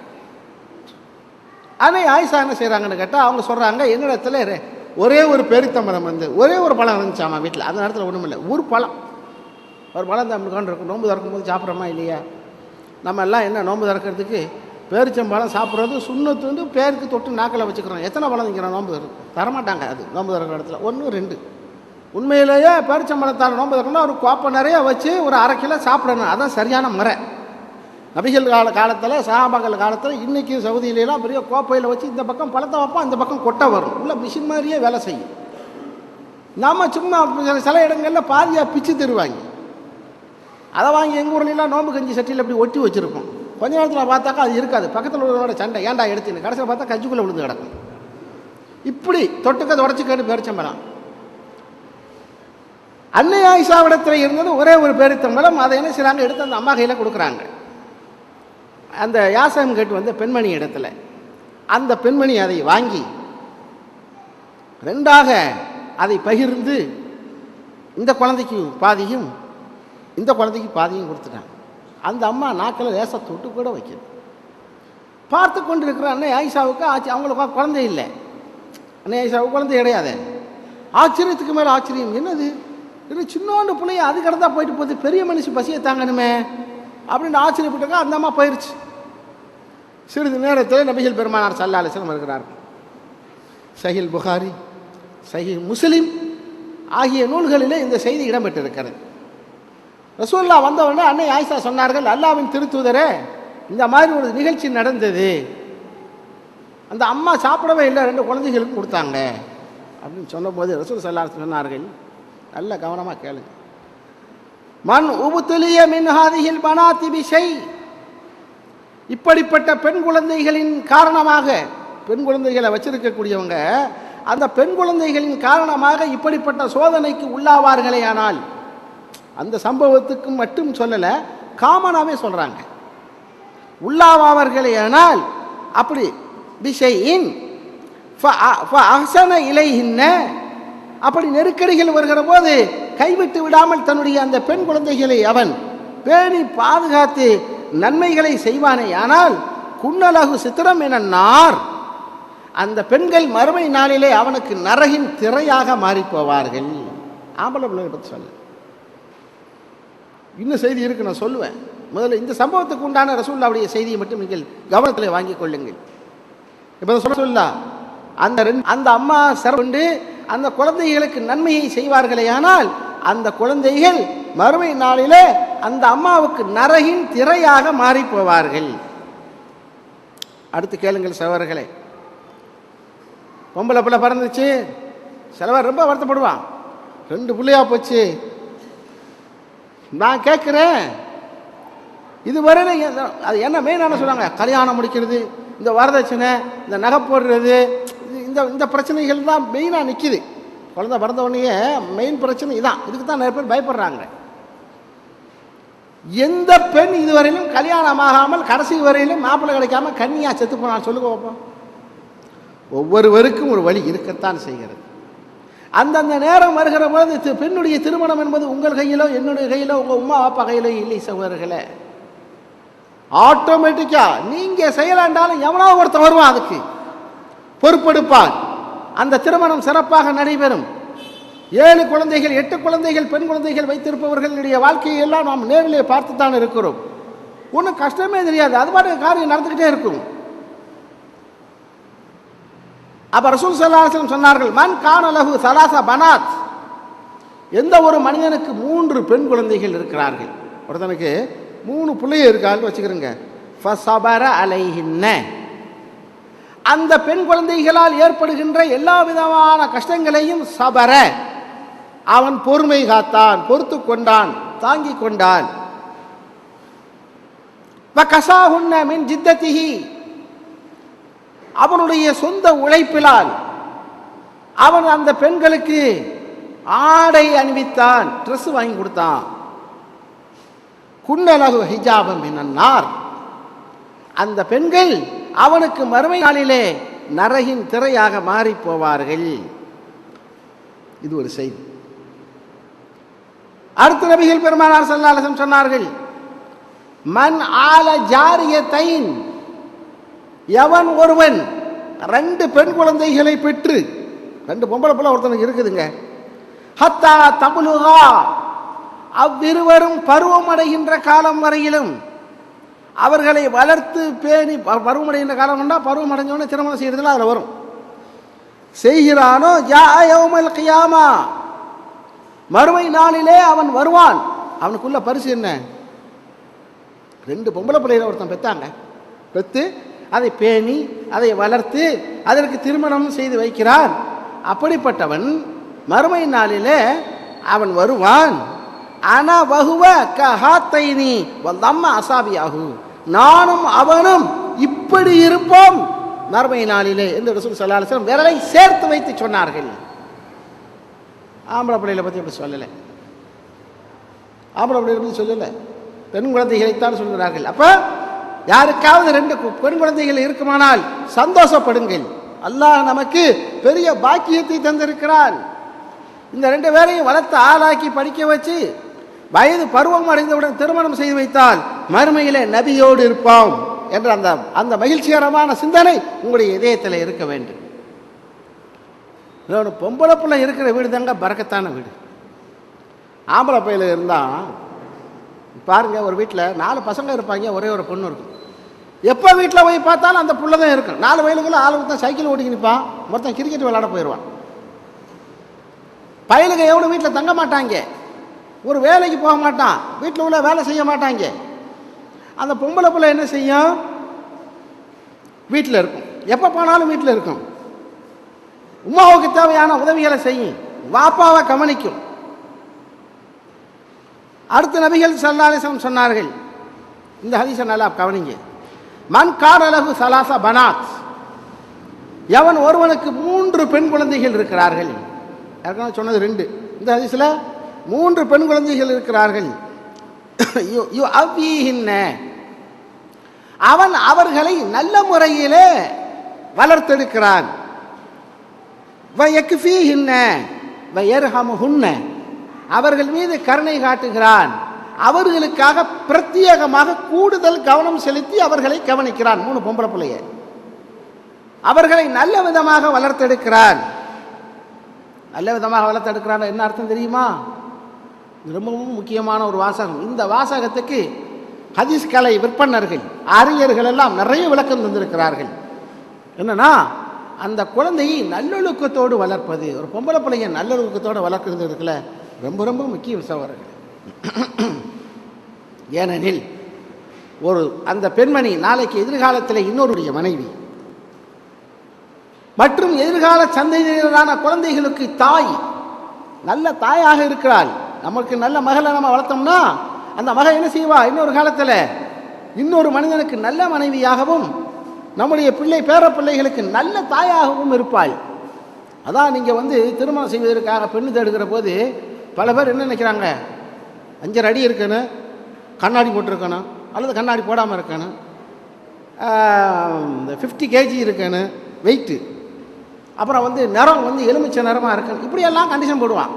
அன்னை ஆயிஷா என்ன செய்கிறாங்கன்னு கேட்டால், அவங்க சொல்கிறாங்க, என்னிடத்துல ஒரே ஒரு பேரித்தம்பழம் ஒரே ஒரு பழம் இருந்துச்சாமா வீட்டில். அந்த நேரத்தில் ஒன்றும் இல்லை, ஒரு பழம் தான் நம்மளுக்காண்டு இருக்கும். நோன்பு திறக்கும்போது சாப்பிட்றோமா இல்லையா? நம்ம எல்லாம் என்ன நோன்பு திறக்கிறதுக்கு பேரிச்சம்பழம் சாப்பிட்றது சுண்ணத்து பேருக்கு தொட்டு நாக்கில் வச்சுக்கிறோம். எத்தனை பழம் திங்கிறோம்? நோன்பு தரமாட்டாங்க. அது நோன்பு திறக்கிற இடத்துல 1 2. உண்மையிலேயே பேரிச்சம்பழத்தால் நோன்பு திறக்கணும், ஒரு கோப்பை நிறைய வச்சு ஒரு 1/2 கிலோ சாப்பிடணும். அதான் சரியான முறை. நபிகள் காலத்தில், சஹாபாக்கள் காலத்தில், இன்றைக்கி சவுதியிலாம் பெரிய கோப்பையில் வச்சு இந்த பக்கம் பழத்தை வைப்போம், இந்த பக்கம் கொட்டை வரும். உள்ள மிஷின் மாதிரியே வேலை செய்யும். நம்ம சும்மா சில இடங்களில் பாதியாக பிச்சு தருவாங்க. அதை வாங்கி எங்கள் ஊர்லாம் நோம்பு கஞ்சி சட்டியில் அப்படி ஒட்டி வச்சுருப்போம். கொஞ்ச நேரத்தில் பார்த்தாக்கா அது இருக்காது. பக்கத்தில் உள்ளவரோட சண்டை, ஏன்டா எடுத்துன்னு. கடைசியில் பார்த்தா கஞ்சிக்குள்ளே விழுந்து கிடக்கும். இப்படி தொட்டுக்க உடச்சிக்கன்னு பேரிச்சம்பழம். அன்னை ஆயிஷாவிடத்தில் இருந்தது ஒரே ஒரு பேரித்தம்பழம். அதை என்ன செய்கிறாங்க, எடுத்து அந்த அம்மா கையில் கொடுக்குறாங்க. அந்த யாசகம் கேட்டு வந்த பெண்மணி இடத்துல அந்த பெண்மணி அதை வாங்கி 2ஆக அதை பகிர்ந்து இந்த குழந்தைக்கு பாதியும் இந்த குழந்தைக்கு பாதியும் கொடுத்துட்டாங்க. அந்த அம்மா நாக்கில் லேசாக தொட்டு கூட வைக்கிறது. பார்த்து கொண்டு இருக்கிற அன்னை ஆயிஷாவுக்கு அவங்களுக்கு குழந்தை இல்லை. அன்னை ஆயிஷாவுக்கு குழந்தை கிடையாது. ஆச்சரியத்துக்கு மேலே ஆச்சரியம். என்னது இது, சின்னோண்டு பிள்ளைய அது கடந்தா போயிட்டு போகுது, பெரிய மனுஷன் பசியை தாங்கணுமே அப்படின்னு ஆச்சரியப்பட்டாங்க. அந்த அம்மா போயிடுச்சு. சிறிது நேரத்தில் நபிகள் பெருமானார் ஸல்லல்லாஹு அலைஹி வஸல்லம் வருகிறார்கள். சஹீஹ் புகாரி, சஹீஹ் முஸ்லிம் ஆகிய நூல்களிலே இந்த செய்தி இடம்பெற்றிருக்கிறது. ரசூலுல்லாஹ் வந்தவுடனே அன்னை ஆயிஷா சொன்னார்கள், அல்லாஹ்வின் திருத்தூதரே, இந்த மாதிரி ஒரு நிகழ்ச்சி நடந்தது. அந்த அம்மா சாப்பிடவே இல்லை, 2 குழந்தைகளுக்கும் கொடுத்தாங்க அப்படின்னு சொன்னபோது ரசூல் ஸல்லல்லாஹு அலைஹி வஸல்லம் சொன்னார்கள், நல்ல கவனமாக கேளுங்க. மன் உபுத்துலிய மின் ஹாதிஹில் பனாத்தி பிஷை, இப்படிப்பட்ட பெண் குழந்தைகளின் காரணமாக, பெண் குழந்தைகளை வச்சிருக்கக்கூடியவங்க அந்த பெண் குழந்தைகளின் காரணமாக இப்படிப்பட்ட சோதனைக்கு உள்ளாவார்களே ஆனால், அந்த சம்பவத்துக்கு மட்டும் சொல்லலை, காமனாகவே சொல்கிறாங்க, உள்ளாவார்களே ஆனால் அப்படி பிஷையின் ஃபஅஹ்ஸன இலைஹின்ன, அப்படி நெருக்கடிகள் வருகிற போது கைவிட்டு விடாமல் தன்னுடைய அந்த பெண் குழந்தைகளை அவன் பேணி பாதுகாத்து நன்மைகளை செய்வானே ஆனால், குன்னலகு சித்திரம் என நார், அந்த பெண்கள் மறுமை நாளிலே அவனுக்கு நரகின் திரையாக மாறி போவார்கள். ஆம்பளை பிள்ளைகளை பற்றி சொல்ல இன்னும் செய்தி இருக்கு, நான் சொல்லுவேன். முதல்ல இந்த சம்பவத்துக்கு உண்டான ரசூலுல்லாஹ்வுடைய செய்தியை மட்டும் நீங்கள் கவனத்தில் வாங்கிக் கொள்ளுங்கள். இப்போ சொல்லலாம், அந்த அம்மா சிறப்புண்டு அந்த குழந்தைகளுக்கு நன்மையை செய்வார்களே ஆனால், அந்த குழந்தைகள் மறுமை நாளிலே அந்த அம்மாவுக்கு நரகின் திரையாக மாறி போவார்கள். அடுத்து கேளுங்கள் சகோதரர்களே, பொம்பளை பிள்ளை பிறந்துச்சு, சிலவர் ரொம்ப வருத்தப்படுவான், 2 பிள்ளையா போச்சு. நான் கேட்குறேன், இதுவரையில அது என்ன மெயினான சொல்கிறாங்க, கல்யாணம் முடிக்கிறது, இந்த வரதட்சணை, இந்த நகை போடுறது, இந்த பிரச்சனைகள் தான் மெயினாக நிற்கிது. குழந்தை பிறந்த உடனே மெயின் பிரச்சனை இதான். இதுக்கு தான் நிறைய பேர் பயப்படுறாங்க. எந்த பெண் இதுவரையிலும் கல்யாணம் ஆகாமல் கடைசி வரையிலும் மாப்பிள்ளை கிடைக்காம கன்னியா செத்து போனான் சொல்லுங்க பார்ப்போம். ஒவ்வொருவருக்கும் ஒரு வழி இருக்கத்தான் செய்கிறது. அந்தந்த நேரம் வருகிற போது பெண்ணுடைய திருமணம் என்பது உங்கள் கையிலோ என்னுடைய கையிலோ உங்கள் உமா அப்பா கையிலோ இல்லை சகோதரர்களே. ஆட்டோமேட்டிக்கா நீங்க செய்யலாண்டாலும் எவனோ ஒருத்தன் வருவான், அதுக்கு பொறுப்பெடுப்பான். அந்த திருமணம் சிறப்பாக நடைபெறும். 7 குழந்தைகள் 8 குழந்தைகள் பெண் குழந்தைகள் வைத்திருப்பவர்களுடைய வாழ்க்கையை எல்லாம் நாம் நேரிலே பார்த்து தான் இருக்கிறோம். ஒன்றும் கஷ்டமே தெரியாது, அது பாட்டு காரியம் நடந்துக்கிட்டே இருக்கும். அப்ப ரசூல் ஸல்லல்லாஹு அலைஹி வஸல்லம் சொன்னார்கள், மன் கான லஹு ஸலாஸா பனாத், எந்த ஒரு மனிதனுக்கு 3 பெண் குழந்தைகள் இருக்கிறார்கள், ஒருத்தனுக்கு 3 பிள்ளைகள் இருக்கான்னு வச்சுக்கிறோங்க, ஃபஸபர அலைஹின்ன, அந்த பெண் குழந்தைகளால் ஏற்படுகின்ற எல்லா விதமான கஷ்டங்களையும் சபர, அவன் பொறுமை காத்தான், பொறுத்து கொண்டான், தாங்கிக் கொண்டான். வகஸாஹுன்ன மின் ஜித்ததிஹி, அவனுடைய சொந்த உழைப்பிலால் அவன் அந்த பெண்களுக்கு ஆடை அணிவித்தான், ட்ரெஸ் வாங்கி கொடுத்தான். குன்னலகு ஹிஜாபம் மினன்னார், அந்த பெண்கள் அவனுக்கு மறுமை நாளிலே நரகின் திரையாக மாறி போவார்கள். இது ஒரு செய்தி. அடுத்த நபிகள் பெருமானார் ஸல்லல்லாஹு அலைஹி வஸல்லம் சொன்னார்கள், மன் ஆல ஜாரியத்தைன், எவன் ஒருவன் 2 பெண் குழந்தைகளை பெற்று, 2 பொம்பளை பிள்ளை ஒருத்தனுக்கு இருக்குதுங்க, ஹத்தா தபுலுகா, அவ்விருவரும் பருவமடைகின்ற காலம் வரையிலும் அவர்களை வளர்த்து பேணி, பருவமடைகின்ற காலம் என்றால் பருவம் அடைஞ்சவனே திருமணம் செய்யறதுல அதில் வரும், செய்கிறானோ ஜா யௌமல் கியாமா, மறுமை நாளிலே அவன் வருவான். அவனுக்குள்ள பரிசு என்ன? 2 பொம்பளை பிள்ளைகளை ஒருத்தன் பெற்றாங்க, பெற்று அதை பேணி அதை வளர்த்து அதற்கு திருமணம் செய்து வைக்கிறான். அப்படிப்பட்டவன் மறுமை நாளிலே அவன் வருவான். ஆனா வகுவ கஹாத்தைனி வல்லம்ம அசாபியாகு, நானும் அவனும் இப்படி இருப்போம் மறுமை நாளிலே என்று ரசூல் ஸல்லல்லாஹு அலைஹி வஸல்லம் விரலை சேர்த்து வைத்து சொன்னார்கள். ஆம்பளை பிள்ளைகளை பற்றி அப்படி சொல்லலை, ஆம்பளை பிள்ளைகளை பற்றி சொல்லலை, பெண் குழந்தைகளைத்தான் சொல்கிறார்கள். அப்ப யாருக்காவது 2 பெண் குழந்தைகள் இருக்குமானால் சந்தோஷப்படுங்கள், அல்லாஹ் நமக்கு பெரிய பாக்கியத்தை தந்திருக்கிறான். இந்த 2 பேரையும் வளர்த்து ஆளாக்கி படிக்க வச்சு வயது பருவம் அடைந்தவுடன் திருமணம் செய்து வைத்தால் மறுமையிலே நபியோடு இருப்போம் என்ற அந்த மகிழ்ச்சிகரமான சிந்தனை உங்களுடைய இதயத்தில் இருக்க வேண்டும். இன்னொன்று, பொம்பளை பிள்ளை இருக்கிற வீடு தாங்க பரக்கத்தான வீடு. ஆம்பளை பையில இருந்தால் பாருங்க, ஒரு வீட்டில் 4 பசங்க இருப்பாங்க, ஒரே ஒரு பொண்ணு இருக்கும். எப்போ வீட்டில் போய் பார்த்தாலும் அந்த புள்ள தான் இருக்கும். 4 வயலுக்குள்ள ஆளுக்கு தான் சைக்கிள் ஓட்டிக்கு நிற்பான், மொத்தம் கிரிக்கெட் விளையாட போயிடுவான். பயலுங்க எவனும் வீட்டில் தங்க மாட்டாங்க, ஒரு வேலைக்கு போக மாட்டான், வீட்டில் உள்ள வேலை செய்ய மாட்டாங்க. அந்த பொம்பளை பிள்ளை என்ன செய்யும்? வீட்டில் இருக்கும், எப்போ போனாலும் வீட்டில் இருக்கும், உமாவுக்கு தேவையான உதவிகளை செய்யும், வாப்பாவை கவனிக்கும். அடுத்த நபிகள் ஸல்லல்லாஹு அலைஹி வஸல்லம் சொன்னார்கள், இந்த ஹதீஸை நல்லா கவனிங்க, மன் கான லஹு ஸலாஸ பனாத், எவன் ஒருவனுக்கு 3 பெண் குழந்தைகள் இருக்கிறார்கள், ஏற்கனவே சொன்னது 2, இந்த ஹதீஸில் 3 பெண் குழந்தைகள் இருக்கிறார்கள், அவன் அவர்களை நல்ல முறையிலே வளர்த்தெடுக்கிறான், அவர்கள் மீது கருணை காட்டுகிறான், அவர்களுக்காக பிரத்யேகமாக கூடுதல் கவனம் செலுத்தி அவர்களை கவனிக்கிறான். 3 பொம்பளை பிள்ளைய அவர்களை நல்ல விதமாக வளர்த்தெடுக்கிறான். நல்ல விதமாக வளர்த்தெடுக்கிறான் என்ன அர்த்தம் தெரியுமா? ரொம்பவும் முக்கியமான ஒரு வாசகம். இந்த வாசகத்துக்கு ஹதீஸ் கலை விற்பனர்கள், அறிஞர்கள் எல்லாம் நிறைய விளக்கம் தந்திருக்கிறார்கள். என்னன்னா, அந்த குழந்தையை நல்லொழுக்கத்தோடு வளர்ப்பது, ஒரு பொம்பளை பிள்ளைய நல்லொழுக்கத்தோடு வளர்க்கிறது இருக்குல்ல, ரொம்ப ரொம்ப முக்கியம் சகோதரர்கள். ஏனெனில் அந்த பெண்மணி நாளைக்கு எதிர்காலத்தில் இன்னொருடைய மனைவி மற்றும் எதிர்கால சந்ததியினரான குழந்தைகளுக்கு தாய், நல்ல தாயாக இருக்கிறாள். நமக்கு நல்ல மகளை நம்ம வளர்த்தோம்னா அந்த மகள் என்ன செய்வா? இன்னொரு காலத்தில் இன்னொரு மனிதனுக்கு நல்ல மனைவியாகவும் நம்முடைய பேர பிள்ளைகளுக்கு நல்ல தாயாகவும் இருப்பாள். அதான் நீங்கள் திருமணம் செய்வதற்காக பெண்ணு தேடுகிற போது பல பேர் என்ன நினைக்கிறாங்க, 5 அடி இருக்கணும், கண்ணாடி போட்டிருக்கணும், அல்லது கண்ணாடி போடாமல் இருக்கணும், 50 kg இருக்கணும் வெயிட்டு, அப்புறம் நிறம் எலுமிச்சை நிறமாக இருக்கணும், இப்படியெல்லாம் கண்டிஷன் போடுவான்.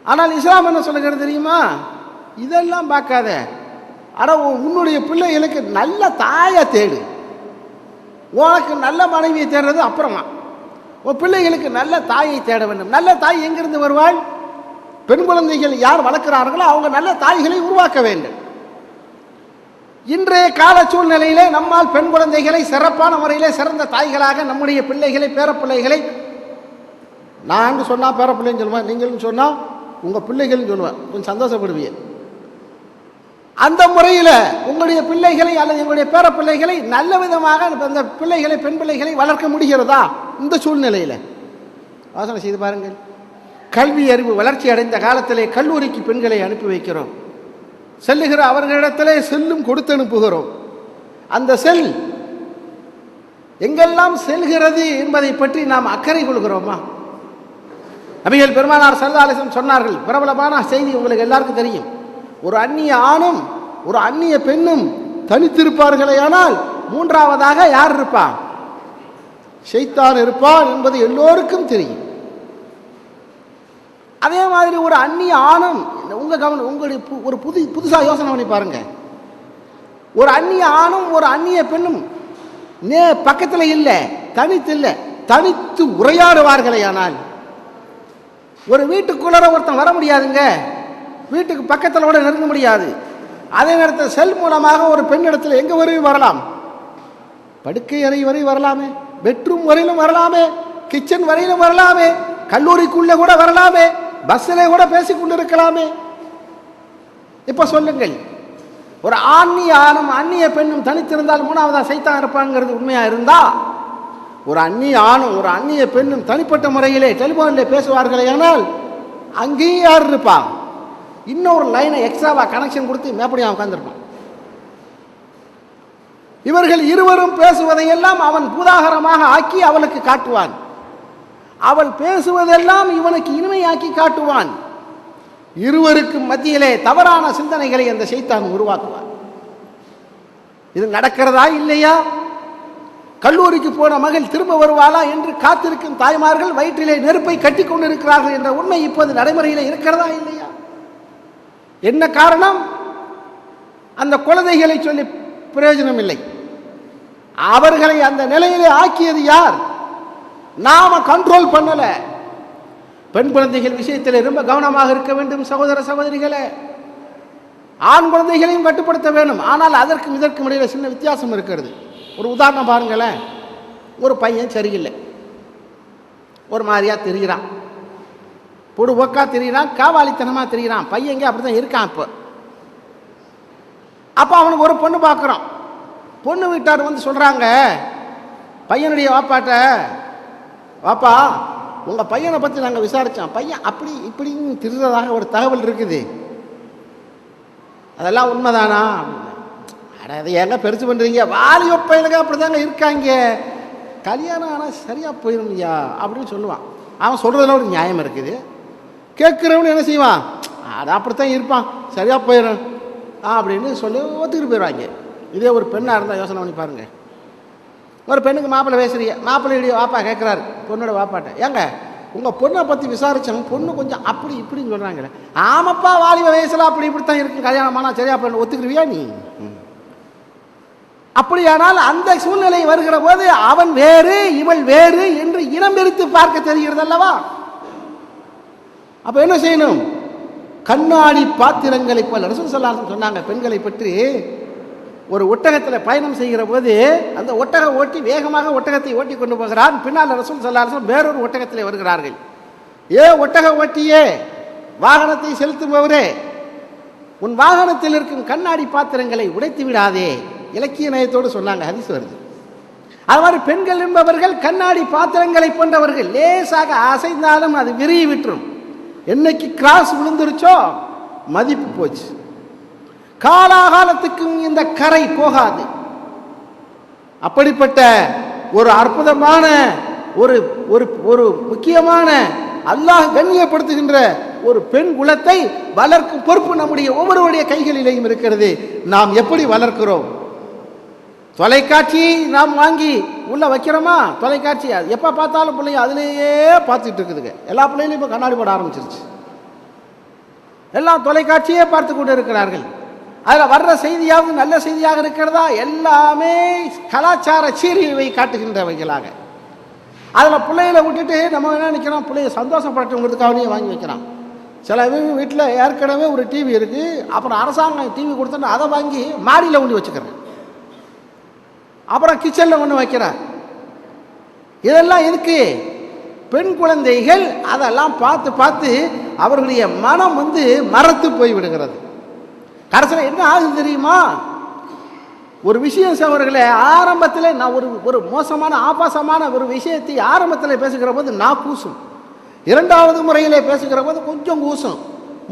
ஆனால் இஸ்லாம் என்ன சொல்லுகிறது தெரியுமா? இதெல்லாம் பார்க்காத, ஆனால் உன்னுடைய பிள்ளைகளுக்கு நல்ல தாயை தேடு, உனக்கு நல்ல மனைவியை தேடுறது அப்புறமா, உன் பிள்ளைகளுக்கு நல்ல தாயை தேட வேண்டும். நல்ல தாய் எங்கிருந்து வருவாள்? பெண் குழந்தைகள் யார் வளர்க்கிறார்களோ அவங்க நல்ல தாய்களை உருவாக்க வேண்டும். இன்றைய கால சூழ்நிலையிலே நம்மால் பெண் குழந்தைகளை சிறப்பான முறையிலே சிறந்த தாய்களாக நம்முடைய பிள்ளைகளை பேரப்பிள்ளைகளை, நான் சொன்னால் பேரப்பிள்ளைன்னு சொல்லுவேன், நீங்களும் சொன்னால் உங்கள் பிள்ளைகள்னு சொல்லுவேன், கொஞ்சம் சந்தோஷப்படுவீங்க. அந்த முறையில் உங்களுடைய பிள்ளைகளை அல்லது உங்களுடைய பேரப்பிள்ளைகளை நல்ல விதமாக அந்த பிள்ளைகளை பெண் பிள்ளைகளை வளர்க்க முடிகிறதா? இந்த சூழ்நிலையில் யோசனை செய்து பாருங்கள். கல்வி அறிவு வளர்ச்சி அடைந்த காலத்திலே கல்லூரிக்கு பெண்களை அனுப்பி வைக்கிறோம். செல்லுகிற அவர்களிடத்திலே செல்லும் கொடுத்து அனுப்புகிறோம். அந்த செல் எங்கெல்லாம் செல்கிறது என்பதை பற்றி நாம் அக்கறை கொள்கிறோமா? நபிகள் பெருமானார் ஸல்லல்லாஹு அலைஹி வஸல்லம் சொன்னார்கள், பிரபலமான செய்தி உங்களுக்கு எல்லாருக்கும் தெரியும். ஒரு அந்நிய ஆணும் ஒரு அந்நிய பெண்ணும் தனித்திருப்பார்களேயானால் மூன்றாவதாக யார் இருப்பான்? ஷைத்தான் இருப்பான் என்பது எல்லோருக்கும் தெரியும். அதே மாதிரி ஒரு அந்நிய ஆணும், உங்களுடைய ஒரு புதுசா யோசனை பண்ணி பாருங்க. ஒரு அந்நிய ஆணும் ஒரு அந்நிய பெண்ணும் பக்கத்தில் இல்லை, தனித்து இல்லை, தனித்து உரையாடுவார்களேயானால் ஒரு வீட்டுக்குள்ளர ஒருத்தன் வர முடியாதுங்க, வீட்டுக்கு பக்கத்தில் கூட நெருங்க முடியாது. அதே நேரத்தில் செல் மூலமாக ஒரு பெண்ணிடத்தில் எங்க வரையும் வரலாம், படுக்கை அறை வரை வரலாமே, பெட்ரூம் வரையிலும் வரலாமே, கிச்சன் வரையிலும் வரலாமே, கல்லூரிக்குள்ள கூட வரலாமே, பஸ்ஸிலே கூட பேசிக் கொண்டிருக்கலாமே. இப்ப சொல்லுங்கள், ஒரு ஆண்ணிய ஆணும் அந்நிய பெண்ணும் தனித்திருந்தால் மூணாவதா சைத்தான் இருப்பாங்கிறது உண்மையா இருந்தா, ஒரு அந்நிய ஆணும் ஒரு அந்நிய பெண்ணும் தனிப்பட்ட முறையிலே டெலிபோனிலே பேசுவார்களே ஆனால் அங்கேயும் யார் இருப்பா? இன்னொரு லைனை எக்ஸ்ட்ராவா கனெக்ஷன் கொடுத்து மேப்படியா உட்கார்ந்துருப்பான். இவர்கள் இருவரும் பேசுவதையெல்லாம் அவன் பூதாகரமாக ஆக்கி அவளுக்கு காட்டுவான், அவள் பேசுவதெல்லாம் இவனுக்கு இனிமையாக்கி காட்டுவான். இருவருக்கும் மத்தியிலே தவறான சிந்தனைகளை அந்த ஷைத்தான் உருவாக்குவான். இது நடக்கிறதா இல்லையா? கல்லூரிக்கு போன மகள் திரும்ப வருவாளா என்று காத்திருக்கும் தாய்மார்கள் வயிற்றிலே நெருப்பை கட்டி கொண்டிருக்கிறார்கள் என்ற உண்மை இப்போது நடைமுறையில் இருக்கிறதா இல்லையா? என்ன காரணம்? அந்த குழந்தைகளை சொல்லி பிரயோஜனம் இல்லை. அவர்களை அந்த நிலையிலே ஆக்கியது யார்? நாம கண்ட்ரோல் பண்ணல. பெண் குழந்தைகள் விஷயத்தில் ரொம்ப கவனமாக இருக்க வேண்டும் சகோதர சகோதரிகளே. ஆண் குழந்தைகளையும் கட்டுப்படுத்த வேண்டும். ஆனால் அதற்கும் இதற்கும் இடையில சின்ன வித்தியாசம் இருக்கிறது. ஒரு உதாரணம் பாருங்களேன். ஒரு பையன் சரியில்லை, ஒரு மாதிரியா தெரிகிறான், பொடுபோக்கா தெரிகிறான், காவாலித்தனமா தெரிகிறான். பையன் அப்படிதான் இருக்கான். அப்ப அவனுக்கு ஒரு பொண்ணு பார்க்குறான். பொண்ணு வீட்டார் வந்து சொல்றாங்க பையனுடைய வாப்பாட்ட, வாப்பா உங்க பையனை பத்தி நாங்க விசாரிச்சோம், பையன் அப்படி இப்படின்னு திருறதாக ஒரு தகவல் இருக்குது, அதெல்லாம் உண்மைதானா? அதை ஏங்க பெருசு பண்றீங்க? வாலிப பையனுங்க அப்படிதாங்க இருக்காங்க, கல்யாணம் ஆனா சரியா போயிருங்கய்யா அப்படின்னு சொல்லுவான். அவன் சொல்றதுல ஒரு நியாயம் இருக்குது. கேட்கிறவனு என்ன செய்வான்? அது அப்படித்தான் இருப்பான், சரியா போயிடும் அப்படின்னு சொல்லி ஒத்துக்கிட்டு போயிடுவாங்க. இதே ஒரு பெண்ணா இருந்தா யோசனை பண்ணி பாருங்க. ஒரு பெண்ணுக்கு மாப்பிள்ளை பேசுறீங்க, மாப்பிள்ளையுடைய வாப்பா கேட்கிறாரு பொண்ணோட வாப்பாட்ட, ஏங்க உங்க பொண்ணை பத்தி விசாரிச்சாங்க, பொண்ணு கொஞ்சம் அப்படி இப்படின்னு சொல்றாங்களே. ஆமாப்பா வாலிப வயசுல அப்படி இப்படித்தான் இருக்கு, கல்யாணமானா சரியா போயிடும், ஒத்துக்கிறியா நீ? அப்படியானால் அந்த சூழ்நிலை வருகிற போது அவன் வேறு இவள் வேறு என்று இனம் பிரித்து பார்க்க தெரிகிறது அல்லவா? அப்ப என்ன செய்யணும்? கண்ணாடி பாத்திரங்களை போல ரசூல் ஸல்லல்லாஹு அலைஹி வஸல்லம் சொன்னாங்க பெண்களை பற்றி. ஒரு ஒட்டகத்தில் பயணம் செய்கிற போது அந்த ஒட்டக ஓட்டி வேகமாக ஒட்டகத்தை ஓட்டி கொண்டு போகிறான். பின்னால் ரசூல் ஸல்லல்லாஹு அலைஹி வஸல்லம் வேறொரு ஒட்டகத்தில் வருகிறார்கள். ஒட்டக ஓட்டியே, வாகனத்தை செலுத்துபவரே, உன் வாகனத்தில் இருக்கும் கண்ணாடி பாத்திரங்களை உடைத்து விடாதே, இலக்கிய நயத்தோடு சொன்னாங்க, ஹதீஸ் வருது. அது மாதிரி பெண்கள் என்பவர்கள் கண்ணாடி பாத்திரங்களை போன்றவர்கள், லேசாக அசைந்தாலும் அது விரிவி விட்டுரும். என்னைக்கு கிராஸ் விழுந்துருச்சோ மதிப்பு போச்சு, காலாகாலத்துக்கும் இந்த கரை போகாது. அப்படிப்பட்ட ஒரு அற்புதமான ஒரு ஒரு முக்கியமான அல்லாஹ் கண்ணியப்படுத்துகின்ற ஒரு பெண் குலத்தை வளர்க்கும் பொறுப்பு நம்முடைய ஒவ்வொருவருடைய கைகளிலேயும் இருக்கிறது. நாம் எப்படி வளர்க்கிறோம்? தொலைக்காட்சியை நாம் வாங்கி உள்ள வைக்கிறோமா? தொலைக்காட்சி எப்போ பார்த்தாலும் பிள்ளைங்க அதிலேயே பார்த்துட்டு இருக்குதுங்க. எல்லா பிள்ளைங்களும் இப்போ கண்ணாடி போட ஆரம்பிச்சிருச்சு. எல்லாம் தொலைக்காட்சியே பார்த்து கொண்டு இருக்கிறார்கள். அதில் வர்ற செய்தியாவது நல்ல செய்தியாக இருக்கிறதா? எல்லாமே கலாச்சார சீரழிவை காட்டுகின்றவைகளாக. அதில் பிள்ளைகளை விட்டுட்டு நம்ம என்ன நினைக்கிறோம், பிள்ளைய சந்தோஷப்படட்டுங்கிறதுக்காகவே வாங்கி வைக்கிறோம். சில வீட்டில் ஏற்கனவே ஒரு டிவி இருக்குது, அப்புறம் அரசாங்கம் டிவி கொடுத்தோன்னா அதை வாங்கி மாடியில் கொண்டு வச்சுக்கிறேன், அப்புறம் கிச்சனில் ஒன்று வைக்கிறார். இதெல்லாம் எதுக்கு? பெண் குழந்தைகள் அதெல்லாம் பார்த்து பார்த்து அவர்களுடைய மனம் மரத்து போய் விடுகிறது. கடைசியில் என்ன ஆகுது தெரியுமா? ஒரு விஷயம் அவர்களே, ஆரம்பத்தில் நான் ஒரு மோசமான ஆபாசமான ஒரு விஷயத்தை ஆரம்பத்தில் பேசுகிற போது நான் கூசும். இரண்டாவது முறையிலே பேசுகிற போது கொஞ்சம் கூசும்,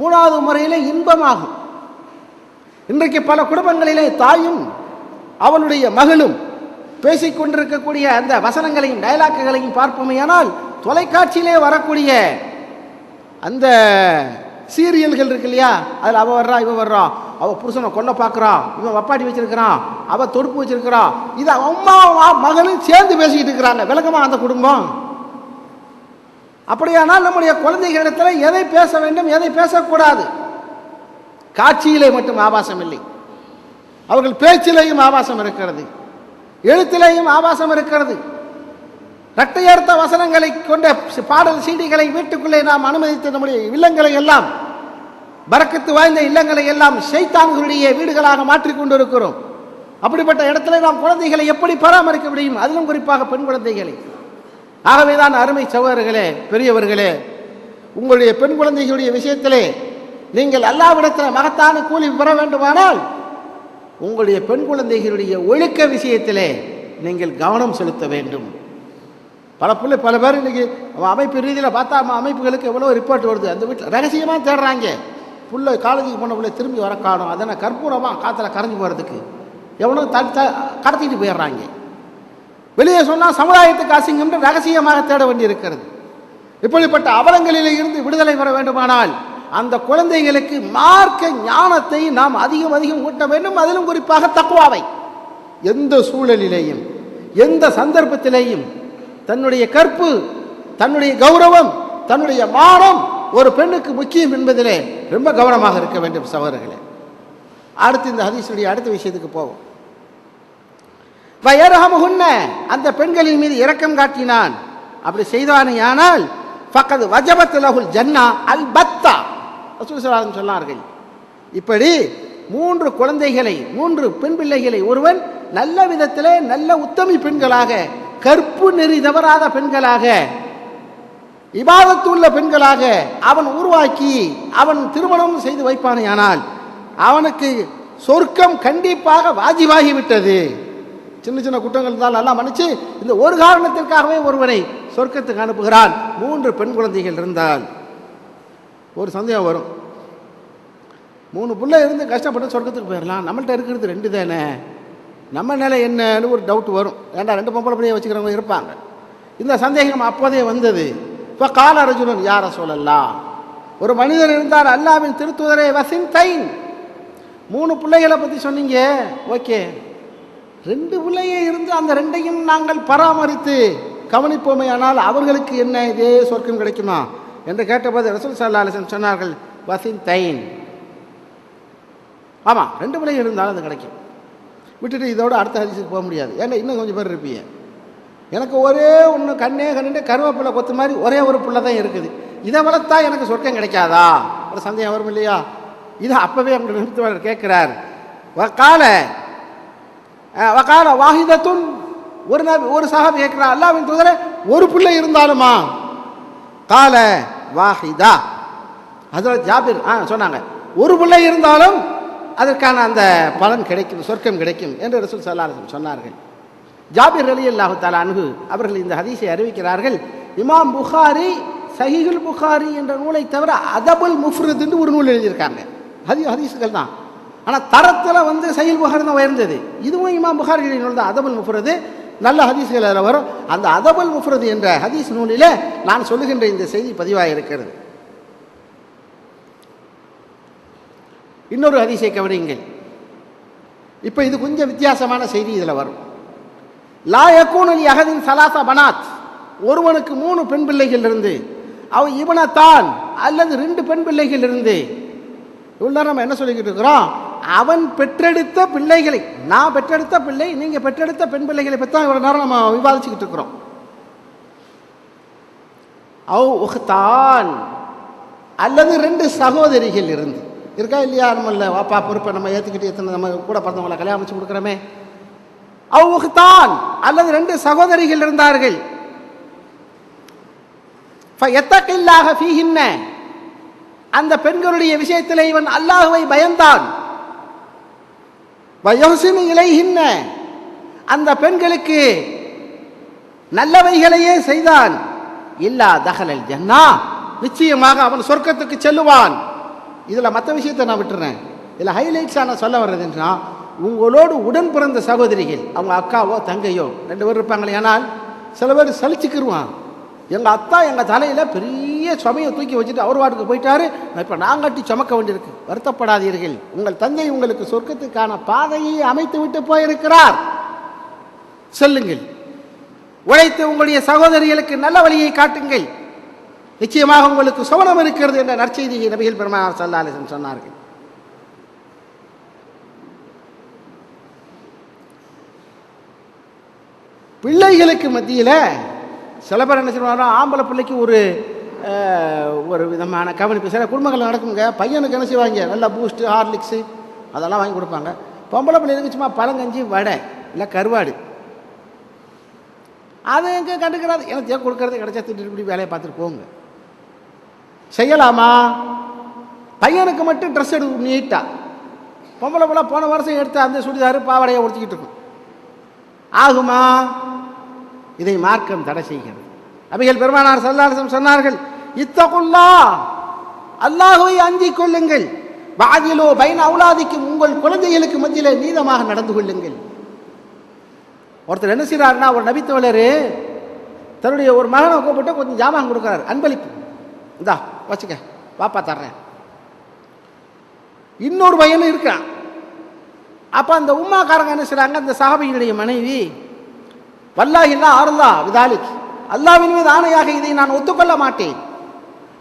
மூணாவது முறையிலே இன்பமாகும். இன்றைக்கு பல குடும்பங்களிலே தாயும் அவளுடைய மகளும் பேசிக்கொண்டிருக்கக்கூடிய அந்த வசனங்களையும் டயலாக்குகளையும் பார்ப்போமேயானால் தொலைக்காட்சியிலே வரக்கூடிய அந்த சீரியல்கள் இருக்கு இல்லையா, அதில் அவ வர்றா இவ வர்றா, அவ புருஷனை கொல்ல பார்க்குறான், இவன் வப்பாட்டி வச்சிருக்கிறான், அவ தொடுப்பு வச்சிருக்கிறான், இது அம்மா மகளும் சேர்ந்து பேசிக்கிட்டு இருக்கிறாங்க. விளக்கமா அந்த குடும்பம்? அப்படியானால் நம்முடைய குழந்தைகளிடத்தில் எதை பேச வேண்டும் எதை பேசக்கூடாது? காட்சியிலே மட்டும் ஆபாசம் இல்லை, அவர்கள் பேச்சிலேயும் ஆபாசம் இருக்கிறது, எழுத்திலேயும் ஆபாசம் இருக்கிறது. இரட்டையர்த்த வசனங்களை கொண்ட பாடல் சீடிகளை வீட்டுக்குள்ளே நாம் அனுமதித்து நம்முடைய இல்லங்களை எல்லாம், பரக்கத்து வாய்ந்த இல்லங்களை எல்லாம் ஷைத்தான்களுடைய வீடுகளாக மாற்றிக்கொண்டிருக்கிறோம். அப்படிப்பட்ட இடத்துல நாம் குழந்தைகளை எப்படி பராமரிக்க முடியும்? அதிலும் குறிப்பாக பெண் குழந்தைகளை. ஆகவேதான் அருமை சகோதரர்களே, பெரியவர்களே, உங்களுடைய பெண் குழந்தைகளுடைய விஷயத்திலே நீங்கள் அல்லாஹ்விடத்தில் மகத்தான கூலி பெற வேண்டுமானால் உங்களுடைய பெண் குழந்தைகளுடைய ஒழுக்க விஷயத்திலே நீங்கள் கவனம் செலுத்த வேண்டும். பல பேர் இன்னைக்கு அமைப்பு ரீதியில் பார்த்தா அமைப்புகளுக்கு எவ்வளோ ரிப்போர்ட் வருது, அந்த வீட்டில் ரகசியமாக தேடுறாங்க. புள்ள காலேஜுக்கு போன பிள்ளை திரும்பி வர காணும், அதனை கற்பூரமாக காற்றுல கரைஞ்சி போகிறதுக்கு எவ்வளோ கடத்திட்டு போயிடுறாங்க. வெளியே சொன்னால் சமுதாயத்துக்கு அசிங்கம்னு ரகசியமாக தேட வேண்டி இருக்கிறது. இப்படிப்பட்ட அவலங்களில் இருந்து விடுதலை பெற வேண்டுமானால் அந்த குழந்தைகளுக்கு மார்க்க ஞானத்தை நாம் அதிகம் ஊட்ட வேண்டும். அதிலும் குறிப்பாக தக்வாவை. எந்த சூழலிலேயும் எந்த சந்தர்ப்பத்திலேயும் தன்னுடைய கற்பு, தன்னுடைய கௌரவம், தன்னுடைய மானம் ஒரு பெண்ணுக்கு முக்கியம் என்பதிலே ரொம்ப கவனமாக இருக்க வேண்டும் சகோதரர்களே. அடுத்து இந்த ஹதீஸுடைய அடுத்த விஷயத்துக்கு போவோம். வயர்ஹமுஹுன்ன, அந்த பெண்களின் மீது இரக்கம் காட்டினான். அப்படி செய்தானேயானால் ஃபக்கத் வஜபத் லஹுல் ஜன்னா அல்பத்தா, ரசூல் ஸல்லல்லாஹு அலைஹி வஸல்லம் சொன்னார்கள். இப்படி 3 குழந்தைகளை, 3 பெண் பிள்ளைகளை ஒருவன் நல்ல விதத்திலே நல்ல உத்தமி பெண்களாக, கற்பு நெறி தவறாத பெண்களாக, இபாதத்துள்ள பெண்களாக அவன் உருவாக்கி அவன் திருமணம் செய்து வைப்பானேயானால் அவனுக்கு சொர்க்கம் கண்டிப்பாக வாஜிபாகிவிட்டது. சின்ன சின்ன குற்றங்கள் இருந்தால் எல்லாம் மன்னிச்சு இந்த ஒரு காரணத்திற்காகவே ஒருவனை சொர்க்கத்துக்கு அனுப்புகிறான். 3 பெண் குழந்தைகள் இருந்தால் ஒரு சந்தேகம் வரும், 3 பிள்ளை இருந்து கஷ்டப்பட்டு சொர்க்கத்துக்கு போயிடலாம், நம்மள்கிட்ட இருக்கிறது 2 தானே, நம்ம நிலை என்னன்னு ஒரு டவுட் வரும். ஏண்டா 2 பொம்பளை பிள்ளையை வச்சுக்கிறவங்க இருப்பாங்க. இந்த சந்தேகம் அப்போதே வந்தது. இப்போ கால ரஜுலன் யா ரசூலல்லாஹ், ஒரு மனிதர் இருந்தார், அல்லாஹ்வின் திருத்தூதரே, வசின்தைன், 3 பிள்ளைகளை பற்றி சொன்னீங்க, ஓகே, 2 பிள்ளையே இருந்து அந்த 2ஐயும் நாங்கள் பராமரித்து கவனிப்போமே, ஆனால் அவர்களுக்கு என்ன இதே சொர்க்கம் கிடைக்குமா என்று கேட்டபோது ரசூல் ஸல்லல்லாஹு அலைஹி வஸல்லம் சொன்னார்கள், வசின்தைன், ஆமாம் 2 பிள்ளைகள் இருந்தாலும் அது கிடைக்கும். விட்டுட்டு இதோட அடுத்த ஹதீஸுக்கு போக முடியாது. ஏன்னா இன்னும் கொஞ்சம் பேர் இருப்பீங்க, எனக்கு ஒரே ஒன்று கண்ணே கருவேப்பிலை கொத்து மாதிரி ஒரே ஒரு புள்ள தான் இருக்குது, இதை வளர்த்தா எனக்கு சொர்க்கம் கிடைக்காதா? ஒரு சந்தேகம் வரும் இல்லையா? இதை அப்பவே அவங்க நிறுத்துவார் கேட்கிறார். வகால வாஹிதத்துன், ஒரு சஹாபி கேட்கிறார், அல்லாஹ்வின் தூதரே ஒரு பிள்ளை இருந்தாலுமா? கால வாஹிதா, ஹஜ்ரத் ஜாபிர் சொன்னாங்க, ஒரு பிள்ளை இருந்தாலும் அதற்கான அந்த பலன் கிடைக்கும், சொர்க்கம் கிடைக்கும் என்று ரசூல் ஸல்லல்லாஹு அலைஹி வஸல்லம் சொன்னார்கள். ஜாபிர் ரலியல்லாஹு தஆலா அன்ஹு அவர்கள் இந்த ஹதீஸை அறிவிக்கிறார்கள். இமாம் புகாரி சஹீஹுல் புகாரி என்ற நூலை தவிர அதபுல் முஃப்ரத் என்று ஒரு நூல் எழுதியிருக்காங்க. ஹதீஸுகள் தான், ஆனால் தரத்தில் வந்து சஹீஹுல் புகாரி தான் உயர்ந்தது. இதுவும் இமாம் புகாரியுடைய நூல் தான், அதபுல் முஃப்ரது, நல்ல ஹதீஸ்கள் அதில் வரும். அந்த அதபுல் முஃப்ரது என்ற ஹதீஸ் நூலில் நான் சொல்லுகின்ற இந்த செய்தி பதிவாக இருக்கிறது. இன்னொரு ஹதீஸை கவனியுங்கள். இப்போ இது கொஞ்சம் வித்தியாசமான செய்தி இதில் வரும். லா யகூனு லி அஹதின் ஸலாஸ பனாத், ஒருவனுக்கு 3 பெண் பிள்ளைகள் இருந்து, அவ இப்னதான் அல்லது 2 பெண் பிள்ளைகள் இருந்து, இவ்வளோ நம்ம என்ன சொல்லிக்கிட்டு இருக்கிறோம்? அவன் பெற்றெடுத்த பிள்ளைகளை, நான் பெற்றெடுத்த பிள்ளை, நீங்க பெற்றெடுத்த பெண் பிள்ளைகளை பற்றி தான் இவ்வளோ நேரம் நம்ம விவாதிச்சுக்கிட்டு இருக்கிறோம். அவ் உஹ்தான் அல்லது 2 சகோதரிகள் இருந்து, இருக்கா இல்லையா? நம்ம இல்லை வாப்பா பொறுப்பை நம்ம ஏற்றுக்கிட்டு எத்தனை நம்ம கூட பிறந்தவங்களை கல்யாணம் வச்சு கொடுக்குறோமே. அவுஹ்தான் அல்லது 2 சகோதரிகள் இருந்தார்கள். ஃபயத்தகில்லாஹ ஃபீஹின்ன, அந்த பெண்களுடைய விஷயத்தில் இவன் அல்லாஹ்வை பயந்தான். வயஹ்சினு இலைஹின்ன, அந்த பெண்களுக்கு நல்லவைகளையே செய்தான். இல்லா தஹலல் ஜன்னா, நிச்சயமாக அவன் சொர்க்கத்துக்கு செல்லுவான். இதில் மற்ற விஷயத்தை நான் விட்டுறேன். இதில் ஹைலைட்ஸாக நான் சொல்ல வர்றதுன்னா, உங்களோடு உடன் பிறந்த சகோதரிகள், அவங்க அக்காவோ தங்கையோ 2 பேர் இருப்பாங்களே, ஆனால் சில பேர் சலிச்சுக்கிடுவான். எங்கள் அத்தா எங்கள் தலையில் பெரிய சுமையை தூக்கி வச்சுட்டு அவர் வாட்டுக்கு போயிட்டாரு, இப்போ நாங்கட்டி சுமக்க வேண்டியிருக்கு. வருத்தப்படாதீர்கள், உங்கள் தந்தை உங்களுக்கு சொர்க்கத்துக்கான பாதையை அமைத்து விட்டு போயிருக்கிறார். செல்லுங்கள், உழைத்து உங்களுடைய சகோதரிகளுக்கு நல்ல வழியை காட்டுங்கள், நிச்சயமாக உங்களுக்கு சுவனம் இருக்கிறது என்ற நற்செய்தியை நபிகள் பெருமானார் ஸல்லல்லாஹு அலைஹி வஸல்லம் சொன்னார்கள். பிள்ளைகளுக்கு மத்தியில் சில பேர் என்ன சொல்லுவாங்க, ஆம்பளை பிள்ளைக்கு ஒரு விதமான கவனிப்பு சில குடும்பங்கள் நடக்குங்க. பையனுக்கு என்ன செய்வாங்க, நல்லா பூஸ்ட்டு ஹார்லிக்ஸு அதெல்லாம் வாங்கி கொடுப்பாங்க. பொம்பளை பிள்ளைகளுக்கு சும்மா பழங்கஞ்சி வடை இல்லை கருவாடு, அது எங்கே கண்டுக்கிறாது. எனக்கு கொடுக்கறது கிடைச்சா திட்டு இப்படி வேலையை பார்த்துட்டு போங்க. செய்யலாமா? பையனுக்கு மட்டும் ட்ரெஸ் எடுக்கும் நீட்டாக, பொம்பளை பிள்ளை போன வருஷம் எடுத்து அந்த சுடிதாரு பாவாடையை உடுத்திக்கிட்டு இருக்கும். ஆகுமா? இதை மார்க்கம் தடை செய்கிறது. நபிகள் பெருமானார் ஸல்லல்லாஹு அலைஹி வஸல்லம் சொன்னார்கள், இத்தகுல்லாஹ், அல்லாஹ்வை அஞ்சிக் கொள்ளுங்கள், வஅதிலு பைன அவுலாதிக்கும், உங்கள் குழந்தைகளுக்கு மத்தியில் நீதமாக நடந்து கொள்ளுங்கள். ஒருத்தர் என்ன செய்கிறாருன்னா, ஒரு நபித்தோழர் தன்னுடைய ஒரு மகனை கூப்பிட்டு கொஞ்சம் ஜாமான் கொடுக்குறாரு, அன்பளிப்பு, இந்தா வச்சுக்க பாப்பா தர்றேன். இன்னொரு பையனும் இருக்கிறான். அப்போ அந்த உம்மாக்காரங்க என்ன செய்கிறாங்க, அந்த சஹாபியினுடைய மனைவி, வல்லாஹில்லா ஆறுல்லா விதாலிக், அல்லாஹ்வின் மீது ஆணையாக இதை நான் ஒத்துக்கொள்ள மாட்டேன்.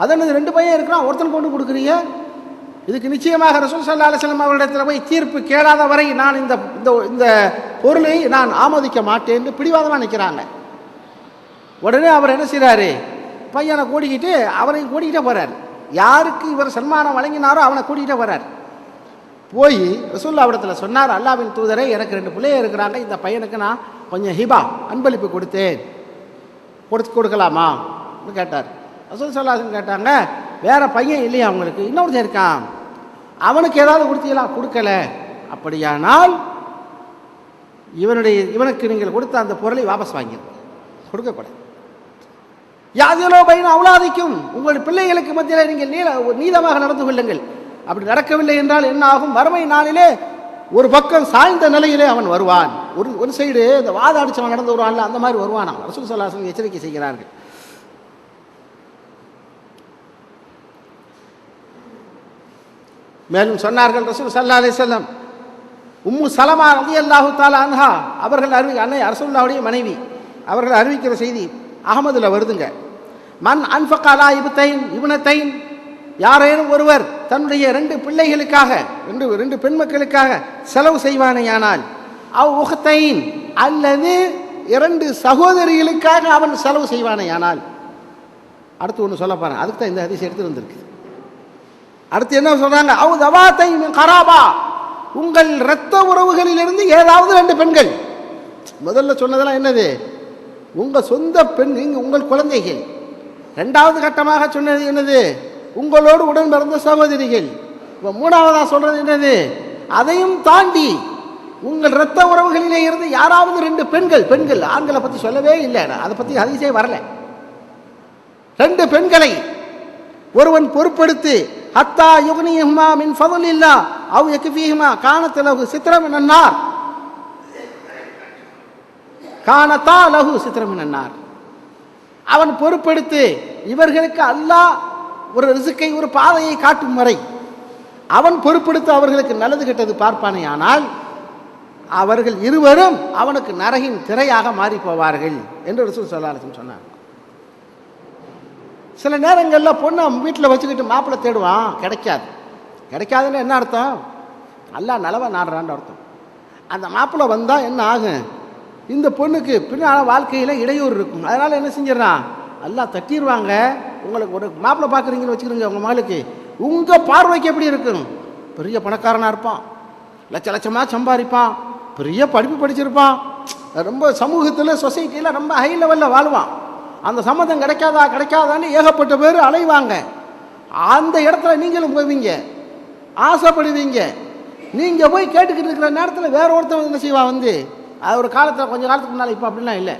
அதனது 2 பையன் இருக்கிறான், ஒருத்தன் கொண்டு கொடுக்குறீங்க, இதுக்கு நிச்சயமாக ரசூல் ஸல்லல்லாஹு அலைஹி வஸல்லம் அவர்களிடத்தில் போய் தீர்ப்பு கேளாத வரை நான் இந்த பொருளை நான் ஆமோதிக்க மாட்டேன்னு பிடிவாதமாக நிற்கிறாங்க. உடனே அவர் என்ன செய்கிறாரு, பையனை கூட்டிக்கிட்டு அவரையும் கூட்டிகிட்டே போகிறார். யாருக்கு இவர் சன்மானம் வழங்கினாரோ அவனை கூட்டிகிட்டே போகிறார். போய் ரசூலுல்லாஹ் இடத்துல சொன்னார், அல்லாஹ்வின் தூதரே, எனக்கு 2 பிள்ளைய இருக்கிறாங்க, இந்த பையனுக்கு நான் கொஞ்சம் ஹிபா அன்பளிப்பு கொடுத்தேன், கொடுக்கலாமா கேட்டார். ரசூல் ஸல்லல்லாஹு அலைஹி வஸல்லம் கேட்டாங்க, வேற பையன் இல்லையா அவங்களுக்கு? இன்னொருத்தன் இருக்கான், அவனுக்கு ஏதாவது கொடுத்தீங்களா? கொடுக்கல. அப்படியானால் இவனுக்கு நீங்கள் கொடுத்த அந்த பொருளை வாபஸ் வாங்கிடுங்க, கொடுக்கக்கூடாது. யாதிலோ பைன அவுலாதிக்கும், உங்கள் பிள்ளைகளுக்கு மத்தியில் நீங்கள் நீதமாக நடந்து கொள்ளுங்கள். அப்படி நடக்கவில்லை என்றால் என்ன ஆகும்? மறுமை நாளிலே ஒரு பக்கம் சாய்ந்த நிலையிலே அவன் வருவான், ஒரு சைடு இந்த வாத அடிச்சவன் நடந்து வருவான்ல, அந்த மாதிரி வருவானாம். ரசூல் ஸல்லல்லாஹு அலைஹி வஸல்லம் எச்சரிக்கை செய்கிறார்கள். மேலும் சொன்னார்கள் ரசூல் ஸல்லல்லாஹு அலைஹி வஸல்லம், உம்மு சலமா ரலியல்லாஹு தஆலா அன்ஹா அவர்கள் அன்னை ரசூலுல்லாஹுடைய மனைவி, அவர்கள் அறிவிக்கிற செய்தி அஹ்மதுல வருதுங்க. மன் அன்ஃபக அலா இப்னத்தைன், யாரேனும் ஒருவர் தன்னுடைய 2 பிள்ளைகளுக்காக, 2 பெண் மக்களுக்காக செலவு செய்வானேயானால், அவ் உஹ்தைன், அல்லது 2 சகோதரிகளுக்காக அவன் செலவு செய்வானேயானால், அடுத்து ஒன்று சொல்ல பாருங்க, அதுக்கு தான் இந்த ஹதீஸ் எடுத்து வந்திருக்கு. அடுத்து என்ன சொல்றாங்க, அவ் தவாத்தை மின் கராபா, உங்கள் இரத்த உறவுகளிலிருந்து ஏதாவது 2 பெண்கள். முதல்ல சொன்னதெல்லாம் என்னது, உங்க சொந்த பெண், உங்கள் குழந்தைகள். 2வது கட்டமாக சொன்னது என்னது, உங்களோடு உடன் பிறந்த சகோதரிகள். இப்போ 3வதாக சொல்றது என்னது, அதையும் தாண்டி உங்கள் இரத்த உறவுகளிலே இருந்து யாராவது 2 பெண்கள், ஆண்களை பற்றி சொல்லவே இல்லை, அதை பற்றி ஹதீஸே வரல. 2 பெண்களை ஒருவன் பொறுப்படுத்தி, ஹத்தா யுக்னிஹுமா மின் ஃபضலில்லா அவ் யக்ஃபீஹுமா கானத் லஹு சித்ரம் மினன் நார், கானதா லஹு சித்ரம் மினன் நார், அவன் பொறுப்படுத்தி இவர்களுக்கு அல்லாஹ் ஒரு ரிசுக்கை, ஒரு பாதையை காட்டும் வரை அவன் பொறுப்படுத்த அவர்களுக்கு நல்லது கெட்டது பார்ப்பானே, ஆனால் அவர்கள் இருவரும் அவனுக்கு நரகின் திரையாக மாறி போவார்கள் என்று ரசூல் ஸல்லல்லாஹு அலைஹி வஸல்லம் சொன்னார். சில நேரங்களில் பொண்ணை வீட்டில் வச்சுக்கிட்டு மாப்பிள்ளை தேடுவான், கிடைக்காதுன்னு என்ன அர்த்தம், நல்லா நலவா நாடுறான்னு அர்த்தம். அந்த மாப்பிள்ளை வந்தால் என்ன ஆகும், இந்த பொண்ணுக்கு பின்னால் வாழ்க்கையில் இடையூறு இருக்கும். அதனால் என்ன செஞ்சிடறான், எல்லாம் தட்டிடுவாங்க. உங்களுக்கு ஒரு மாப்பிள்ளை பார்க்குறீங்கன்னு வச்சுக்கிறீங்க, உங்கள் மகளுக்கு, உங்கள் பார்வைக்கு எப்படி இருக்கும், பெரிய பணக்காரனாக இருப்பான், லட்சமாக சம்பாதிப்பான், பெரிய படிப்பு படிச்சிருப்பான், ரொம்ப சமூகத்தில் சொசைட்டியில் ரொம்ப ஹை லெவலில் வாழ்வான். அந்த சம்மதம் கிடைக்காதான்னு ஏகப்பட்ட பேர் அலைவாங்க. அந்த இடத்துல நீங்களும் போவீங்க, ஆசைப்படுவீங்க. நீங்கள் போய் கேட்டுக்கிட்டு இருக்கிற நேரத்தில் வேற ஒருத்தர் என்ன செய்வான், அது ஒரு காலத்தில், கொஞ்சம் காலத்துக்கு முன்னால், இப்போ அப்படிலாம் இல்லை,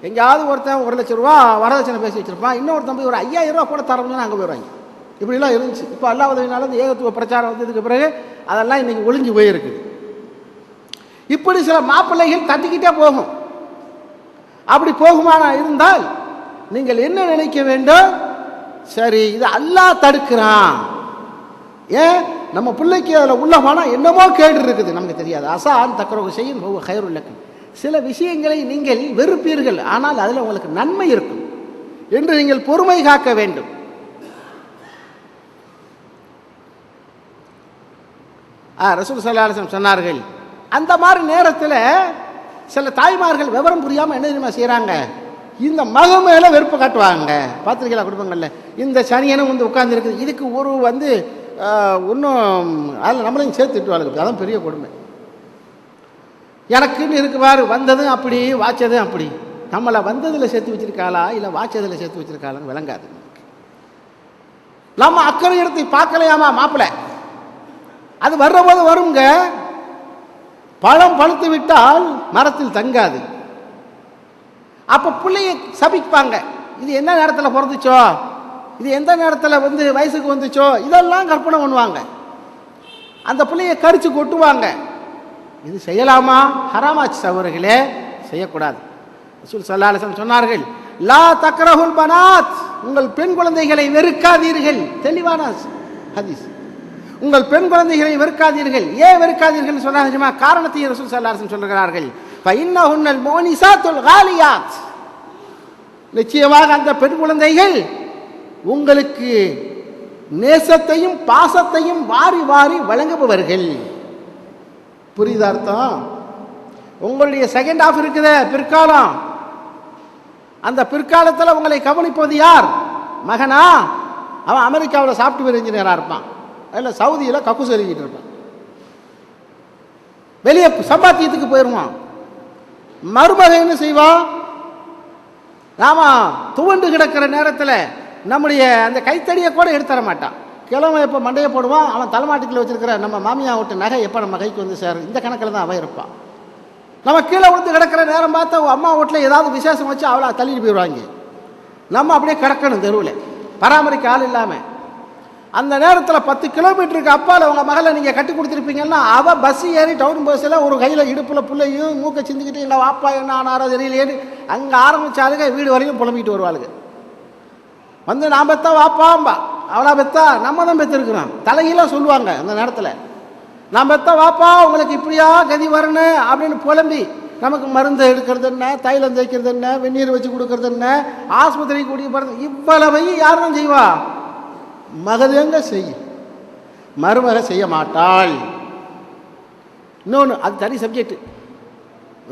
எங்கேயாவது ஒருத்தன் 1,00,000 ரூபா வரதட்சணை பேசி வச்சிருப்பான், இன்னொருத்தன் போய் ஒரு 5,000 ரூபா கூட தரணும்னு அங்கே போயிடுவாங்க. இப்படிலாம் இருந்துச்சு. இப்போ அல்லாஹ் உதவினால இந்த ஏகத்துவ பிரச்சாரம் வந்ததுக்கு பிறகு அதெல்லாம் இன்னைக்கு ஒளிஞ்சு போயிருக்குது. இப்படி சில மாப்பிள்ளைகள் தட்டிக்கிட்டே போகும். அப்படி போகுமான இருந்தால் நீங்கள் என்ன நினைக்க வேண்டும்? சரி, இது அல்லாஹ் தடுக்கிறான், ஏன் நம்ம பிள்ளைக்கு அதில் உள்ள போனால் என்னமோ கேடு இருக்குது, நமக்கு தெரியாது. அசான் தக்கரவு செய்யும் ஹைருல்லக்கு, சில விஷயங்களை நீங்கள் வெறுப்பீர்கள், ஆனால் அதில் உங்களுக்கு நன்மை இருக்கும் என்று நீங்கள் பொறுமை காக்க வேண்டும். ரசூல் ஸல்லல்லாஹு அலைஹி வஸல்லம் சொன்னார்கள், அந்த மாதிரி நேரத்தில் சில தாய்மார்கள் விவரம் புரியாமல் என்ன தெரியுமா செய்கிறாங்க, இந்த மக மேலே வெறுப்பு காட்டுவாங்க. பார்த்துருக்கீங்களா குடும்பங்களில்? இந்த சனியனும் வந்து உட்கார்ந்து இருக்குது, இதுக்கு ஒரு வந்து இன்னும் அதில் நம்மளையும் சேர்த்துட்டு வாழ்க்கை, அதான் பெரிய கொடுமை. எனக்குன்னு இருக்குவார், வந்ததும் அப்படி வாய்ச்சதும் அப்படி. நம்மளை வந்ததில் சேர்த்து வச்சிருக்காளா இல்லை வாய்ச்சதில் சேர்த்து வச்சிருக்காளான்னு விளங்காது. நம்ம அக்கறை இடத்தை பார்க்கலையாமா மாப்பிள்ளை, அது வர்ற போது வருங்க. பழம் பழுத்து விட்டால் மரத்தில் தங்காது. அப்போ பிள்ளைய சபிப்பாங்க, இது என்ன நேரத்தில் பிறந்துச்சோ, இது எந்த நேரத்தில் வந்து வயசுக்கு வந்துச்சோ, இதெல்லாம் கற்பனை பண்ணுவாங்க. அந்த பிள்ளைய கரிச்சு கொட்டுவாங்க. இது செய்யலாமா? ஹராமாச்சு சகோதரர்களே, செய்யக்கூடாது. ரசூல் ஸல்லல்லாஹு அலைஹி வஸல்லம் சொன்னார்கள், லா தக்ரஹுல் பனாத், உங்கள் பெண் குழந்தைகளை வெறுக்காதீர்கள். தெளிவான ஹதீஸ். உங்கள் பெண் குழந்தைகளை வெறுக்காதீர்கள். ஏன் வெறுக்காதீர்கள் சொன்னாங்க தெரியுமா? காரணத்தை ரசூல் ஸல்லல்லாஹு அலைஹி வஸல்லம் சொல்கிறார்கள், ஃபஇன்னஹுன்னல் முனிசாத்துல் காலியாத், நிச்சயமாக அந்த பெண் குழந்தைகள் உங்களுக்கு நேசத்தையும் பாசத்தையும் வாரி வாரி வழங்குபவர்கள். புரியுதா அர்த்தம்? உங்களுடைய செகண்ட் ஹாஃப் இருக்குதே பிற்காலம், அந்த பிற்காலத்தில் உங்களை கவனிப்பது யார்? மகனா? அவன் அமெரிக்காவில் சாஃப்ட்வேர் இன்ஜினியராக இருப்பான், இல்லை சவுதியில் கக்கூஸ் எழுதிட்டு இருப்பான், வெளியே சம்பாத்தியத்துக்கு போயிடுவான். மருமக என்ன செய்வான்? நாம துவண்டு கிடக்கிற நேரத்தில் நம்முடைய அந்த கைத்தடியை கூட எடுத்துற மாட்டான். கிழமை எப்போ மண்டையை போடுவான், அவன் தலைமாட்டுக்குள்ள வச்சிருக்கிற நம்ம மாமியா விட்டு நகை எப்போ நம்ம கைக்கு வந்து சேரும், இந்த கணக்கில் தான் அவன் இருப்பான். நம்ம கீழே விழுந்து கிடக்கிற நேரம் பார்த்தா அம்மா வீட்டில் ஏதாவது விசேஷம் வச்சு அவளை தள்ளிட்டு போயிடுவாங்க. நம்ம அப்படியே கிடக்கணும் தெருவில், பராமரிக்க ஆள் இல்லாமல். அந்த நேரத்தில் 10 கிலோமீட்டருக்கு அப்பால் உங்கள் மகளை நீங்கள் கட்டி கொடுத்துருப்பீங்கன்னா, அவள் பஸ் ஏறி டவுன் பஸ்ஸில் ஒரு கையில் இடுப்பில் பிள்ளையும் மூக்கை சிந்திக்கிட்டு எங்கள் வாப்பா என்ன ஆனாரோ தெரியலையேன்னு அங்கே ஆரம்பித்தாலுங்க வீடு வரையும் புலம்பிக்கிட்டு வருவாளுங்க. வந்து நான் பெத்தா வாப்பாம்பா, அவளா பெத்தா நம்ம தான் பெற்றிருக்கிறோம் தலையெல்லாம் சொல்லுவாங்க. அந்த நேரத்தில் நான் பெத்தா வாப்பா உங்களுக்கு இப்படியா கதி வரணும் அப்படின்னு புலம்பி நமக்கு மருந்து எடுக்கிறது என்ன, தைலம் தேய்க்கிறது என்ன, வெந்நீர் வச்சு கொடுக்கறது என்ன, ஆஸ்பத்திரி கூடிய போகிறது, இவ்வளவை யார் தான் செய்வா? மகதேங்க செய்யும், மருமக செய்ய மாட்டாள். இன்னொன்று, அது தனி சப்ஜெக்ட்.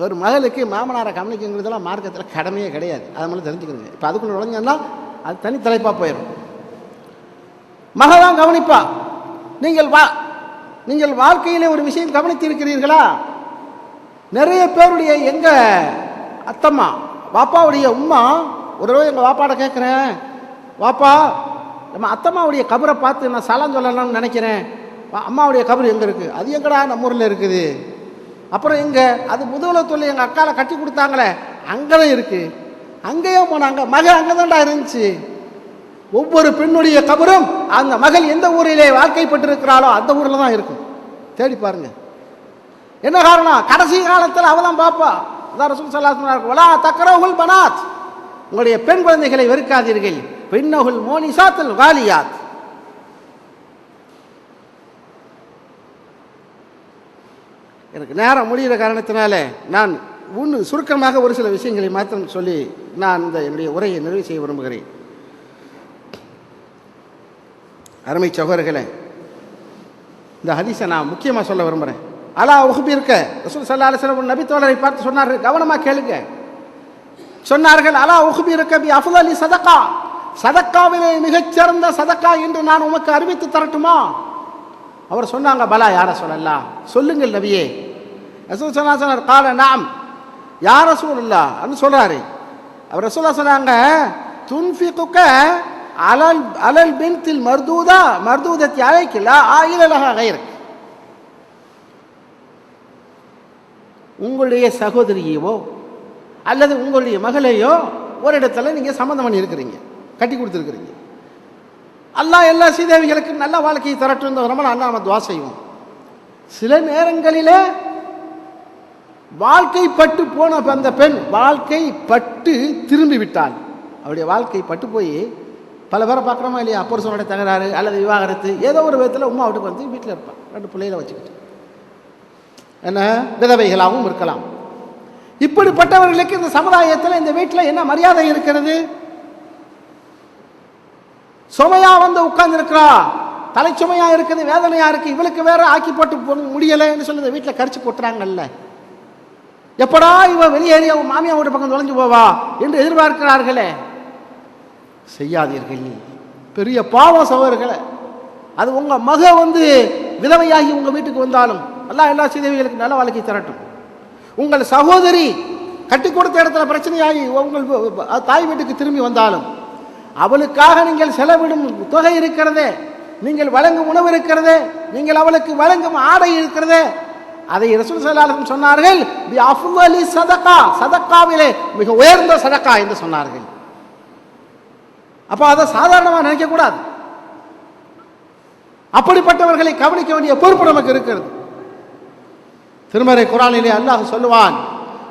ஒரு மகளுக்கு மாமனாரை கவனிக்குங்கிறதெல்லாம் மார்க்கத்தில் கடமையே கிடையாது. அதை மட்டும் தெரிஞ்சுக்கிறீங்க. இப்போ அதுக்குள்ள நுழைஞ்சோன்னா அது தனி தலைப்பாக போயிடும். மகதான் கவனிப்பா. நீங்கள் வாழ்க்கையில் ஒரு விஷயம் கவனித்திருக்கிறீர்களா? நிறைய பேருடைய எங்க அத்தம்மா வாப்பாவுடைய உம்மா, ஒரு தடவை எங்கள் வாப்பாட கேட்குறேன், வாப்பா நம்ம அத்தம்மாவுடைய கபரை பார்த்து நான் சலாம் சொல்லலாம்னு நினைக்கிறேன், அம்மாவுடைய கபர் எங்கே இருக்குது? அது எங்கடா நம்ம ஊரில் இருக்குது. அப்புறம் எங்கே? அது முதுகுலத்தூரில் எங்கள் அக்காவை கட்டி கொடுத்தாங்களே அங்கே தான் இருக்குது. அங்கேயும் போனாங்க, மகள் அங்கே தான்டா இருந்துச்சு. ஒவ்வொரு பெண்ணுடைய கபரும் அந்த மகள் எந்த ஊரிலே வாழ்க்கைப்பட்டிருக்கிறாளோ அந்த ஊரில் தான் இருக்கும். தேடி பாருங்க. என்ன காரணம்? கடைசி காலத்தில் அவள் தான் பாப்பா. அதான் ரசூல் ஸல்லல்லாஹு அலைஹி வஸல்லம், வலா தக்ரஹுல் பனாத், உங்களுடைய பெண் குழந்தைகளை வெறுக்காதீர்கள். பின்னஹுல் மோனிசாத்துல் காலியாத். எனக்கு நேரம் முடிகிற காரணத்தினால நான் சுருக்கமாக ஒரு சில விஷயங்களை மாத்திரம் சொல்லி நான் இந்த என்னுடைய உரையை நிறைவு செய்ய விரும்புகிறேன். அருமை சகோதரர்களே, இந்த ஹதீஸை நான் முக்கியமாக சொல்ல விரும்புகிறேன். அலா உஹ்பிருக்க, ரசூல் ஸல்லல்லாஹு அலைஹி வஸல்லம் நபி தோழரை பார்த்து சொன்னார்கள், கவனமாக கேளுங்க. சொன்னார்கள், அலா உஹ்பிருக்க பி அஃதலி சதகா, சதக்காவிலே மிகச்சிறந்த சதக்கா என்று நான் உமக்கு அறிவித்து தரட்டுமா? அவர் சொன்னாங்க, பலா யார சொல்லலாம், சொல்லுங்கள் நபியே. ரசூல் ஸல்லல்லாஹு அலைஹி வஸல்லம் கால நாம் யா ரசூலுல்லாஹ் அப்படின்னு சொல்றாரு. அவர் ரசூலுல்லாஹ் சொன்னாங்க, துன்ஃபிகுக அலல் பின்த்தில் மர்தூதத்தி அலைக்கு லா ஆயில லஹா கைரக், உங்களுடைய சகோதரியவோ அல்லது உங்களுடைய மகளையோ ஒரு இடத்துல நீங்கள் சம்மந்தம் பண்ணி இருக்கிறீங்க, கட்டி கொடுத்துருக்கிறீங்க. அல்லாஹ் எல்லா சீதேவிகளுக்கு நல்ல வாழ்க்கையை தரட்டும் ரமலான் அல்லாஹ் நம்ம துவா செய்வோம். சில நேரங்களிலே வாழ்க்கைப்பட்டு போன அந்த பெண் வாழ்க்கைப்பட்டு திரும்பி விட்டாள். அவருடைய வாழ்க்கை பட்டு போய் பல பேரை பார்க்குறோமா இல்லையா, புருஷனோட தகராறு அல்லது விவாகரத்து, ஏதோ ஒரு விதத்தில் உமா வீட்டுக்கு வந்து வீட்டில் இருப்பான், 2 பிள்ளைகளை வச்சுக்கிட்டு என்ன விதவைகளாகவும் இருக்கலாம். இப்படிப்பட்டவர்களுக்கு இந்த சமுதாயத்தில் இந்த வீட்டில் என்ன மரியாதை இருக்கிறது? சுமையா வந்து உட்கார்ந்து இருக்கிறா, தலைச்சுமையா இருக்குது, வேதனையா இருக்கு, இவளுக்கு வேற ஆக்கி போட்டு முடியலைன்னு சொல்லி இந்த வீட்டில் கரிச்சு போட்டுறாங்கல்ல. எப்படா இவ வெளியேறி அவன் மாமியா வீட்டு பக்கம் தொலைஞ்சு போவா என்று எதிர்பார்க்கிறார்களே. செய்யாதீர்கள், பெரிய பாவம் சகோதரர்களே. அது உங்க மக வந்து விதவையாகி உங்க வீட்டுக்கு வந்தாலும் அல்லாஹ் எல்லா சீதேவிகளுக்கு நல்ல வாழ்க்கை தரட்டும். உங்கள் சகோதரி கட்டி கொடுத்த இடத்துல பிரச்சனையாகி உங்கள் தாய் வீட்டுக்கு திரும்பி வந்தாலும் அவளுக்காக நீங்கள் செலவிடும் தொகை இருக்கிறதே, நீங்கள் வழங்கும் உணவு இருக்கிறதே, நீங்கள் அவளுக்கு வழங்கும் ஆடை இருக்கிறதே, அதை ரசூல் ஸல்லல்லாஹு அலைஹி வஸல்லம் சொன்னார்கள் பி அஃலலி சதகா, சதகாவிலே மிக உயர்ந்த சதகா என்று சொன்னார்கள். அப்ப அதை சாதாரணமாக நினைக்க கூடாது. அப்படிப்பட்டவர்களை கவனிக்க வேண்டிய பொறுப்பு நமக்கு இருக்கிறது. திருமறை குர்ஆனிலே அல்லாஹ் சொல்லுவான்,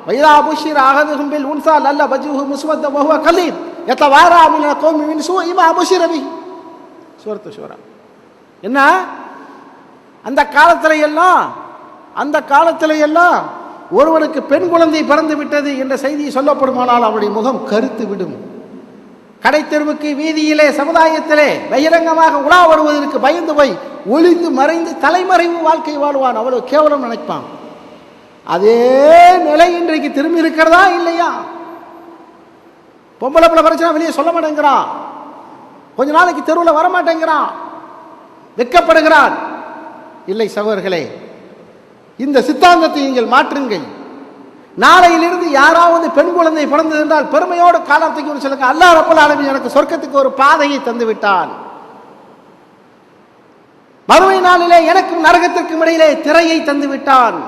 வைதா புஷிர அஹதுஹும் பில் உன்ஸா லல்ல வஜ்ஹு முஸ்வத்தன் வஹுவ கலீம் யதவாரா மினல் கௌமி மின் சூஇ மா புஷிர பிஹி. சூரத்து ஷூரா. என்ன அந்த காலத்தில எல்லாம் ஒருவனுக்கு பெண் குழந்தை பிறந்து விட்டது என்ற செய்தி சொல்லப்படுமானால் அவருடைய முகம் கருத்து விடும். கடை தெருவுக்கு வீதியிலே சமுதாயத்திலே பகிரங்கமாக உலா வருவதற்கு பயந்து போய் ஒளிந்து மறைந்து தலைமறைவு வாழ்க்கை வாழ்வான், அவ்வளவு கேவலம் நினைப்பான். அதே நிலை இன்றைக்கு திரும்பி இருக்கிறதா இல்லையா? பொம்பளை பிள்ளை பிரச்சனை வெளியே சொல்ல மாட்டேங்கிறான், கொஞ்ச நாளைக்கு தெருவில் வரமாட்டேங்கிறான், வெட்கப்படுகிறான். இல்லை சகோதரர்களே, இந்த சித்தாந்தத்தை நீங்கள் மாற்றுங்கள். நாளையிலிருந்து யாராவது பெண் குழந்தை பிறந்தது என்றால் பெருமையோடு காலத்துக்கு சொல்லுங்க, அல்லாஹ் ரப்பல் ஆலமீன் எனக்கு சொர்க்கத்துக்கு ஒரு பாதையை தந்து விட்டான், மறுமை நாளிலே எனக்கும் நரகத்திற்கும் இடையிலே திரையை தந்து விட்டான்,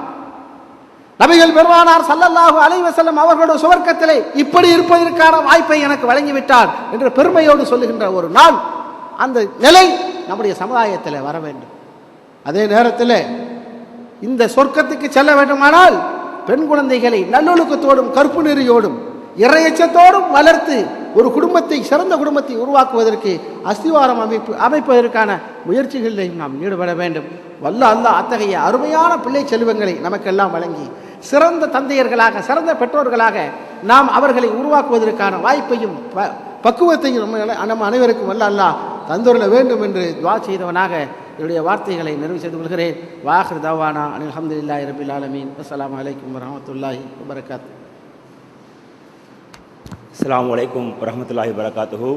நபிகள் பெருமானார் ஸல்லல்லாஹு அலைஹி வஸல்லம் அவர்களோட சுவர்க்கத்திலே இப்படி இருப்பதற்கான வாய்ப்பை எனக்கு வழங்கிவிட்டார் என்று பெருமையோடு சொல்லுகின்ற ஒரு நாள், அந்த நிலை நம்முடைய சமுதாயத்தில் வர வேண்டும். அதே நேரத்தில் இந்த சொர்க்கத்துக்கு செல்ல வேண்டுமானால் பெண் குழந்தைகளை நல்லொழுக்கத்தோடும் கற்பு நெறியோடும் இறையச்சத்தோடும் வளர்த்து ஒரு குடும்பத்தை, சிறந்த குடும்பத்தை உருவாக்குவதற்கு அஸ்திவாரம் அமைப்பதற்கான முயற்சிகளில் நாம் ஈடுபட வேண்டும். வல்ல அல்லாஹ் அத்தகைய அருமையான பிள்ளை செல்வங்களை நமக்கெல்லாம் வழங்கி சிறந்த தந்தையர்களாக, சிறந்த பெற்றோர்களாக நாம் அவர்களை உருவாக்குவதற்கான வாய்ப்பையும் பக்குவத்தையும் நம்ம அனைவருக்கும் வல்ல அல்லாஹ் தந்துள்ள வேண்டும் என்று துஆ செய்தவனாக என்னுடைய வார்த்தைகளை நிறைவு செய்து கொள்கிறேன். வாஹிர் தவானா அனில் ஹம்துலில்லாஹி ரப்பில் ஆலமீன். அஸ்ஸலாமு அலைக்கும் வரஹ்மத்துல்லாஹி வபரகாத்துஹு. அஸ்ஸலாமு அலைக்கும் வரஹ்மத்துல்லாஹி வபரகாத்துஹு.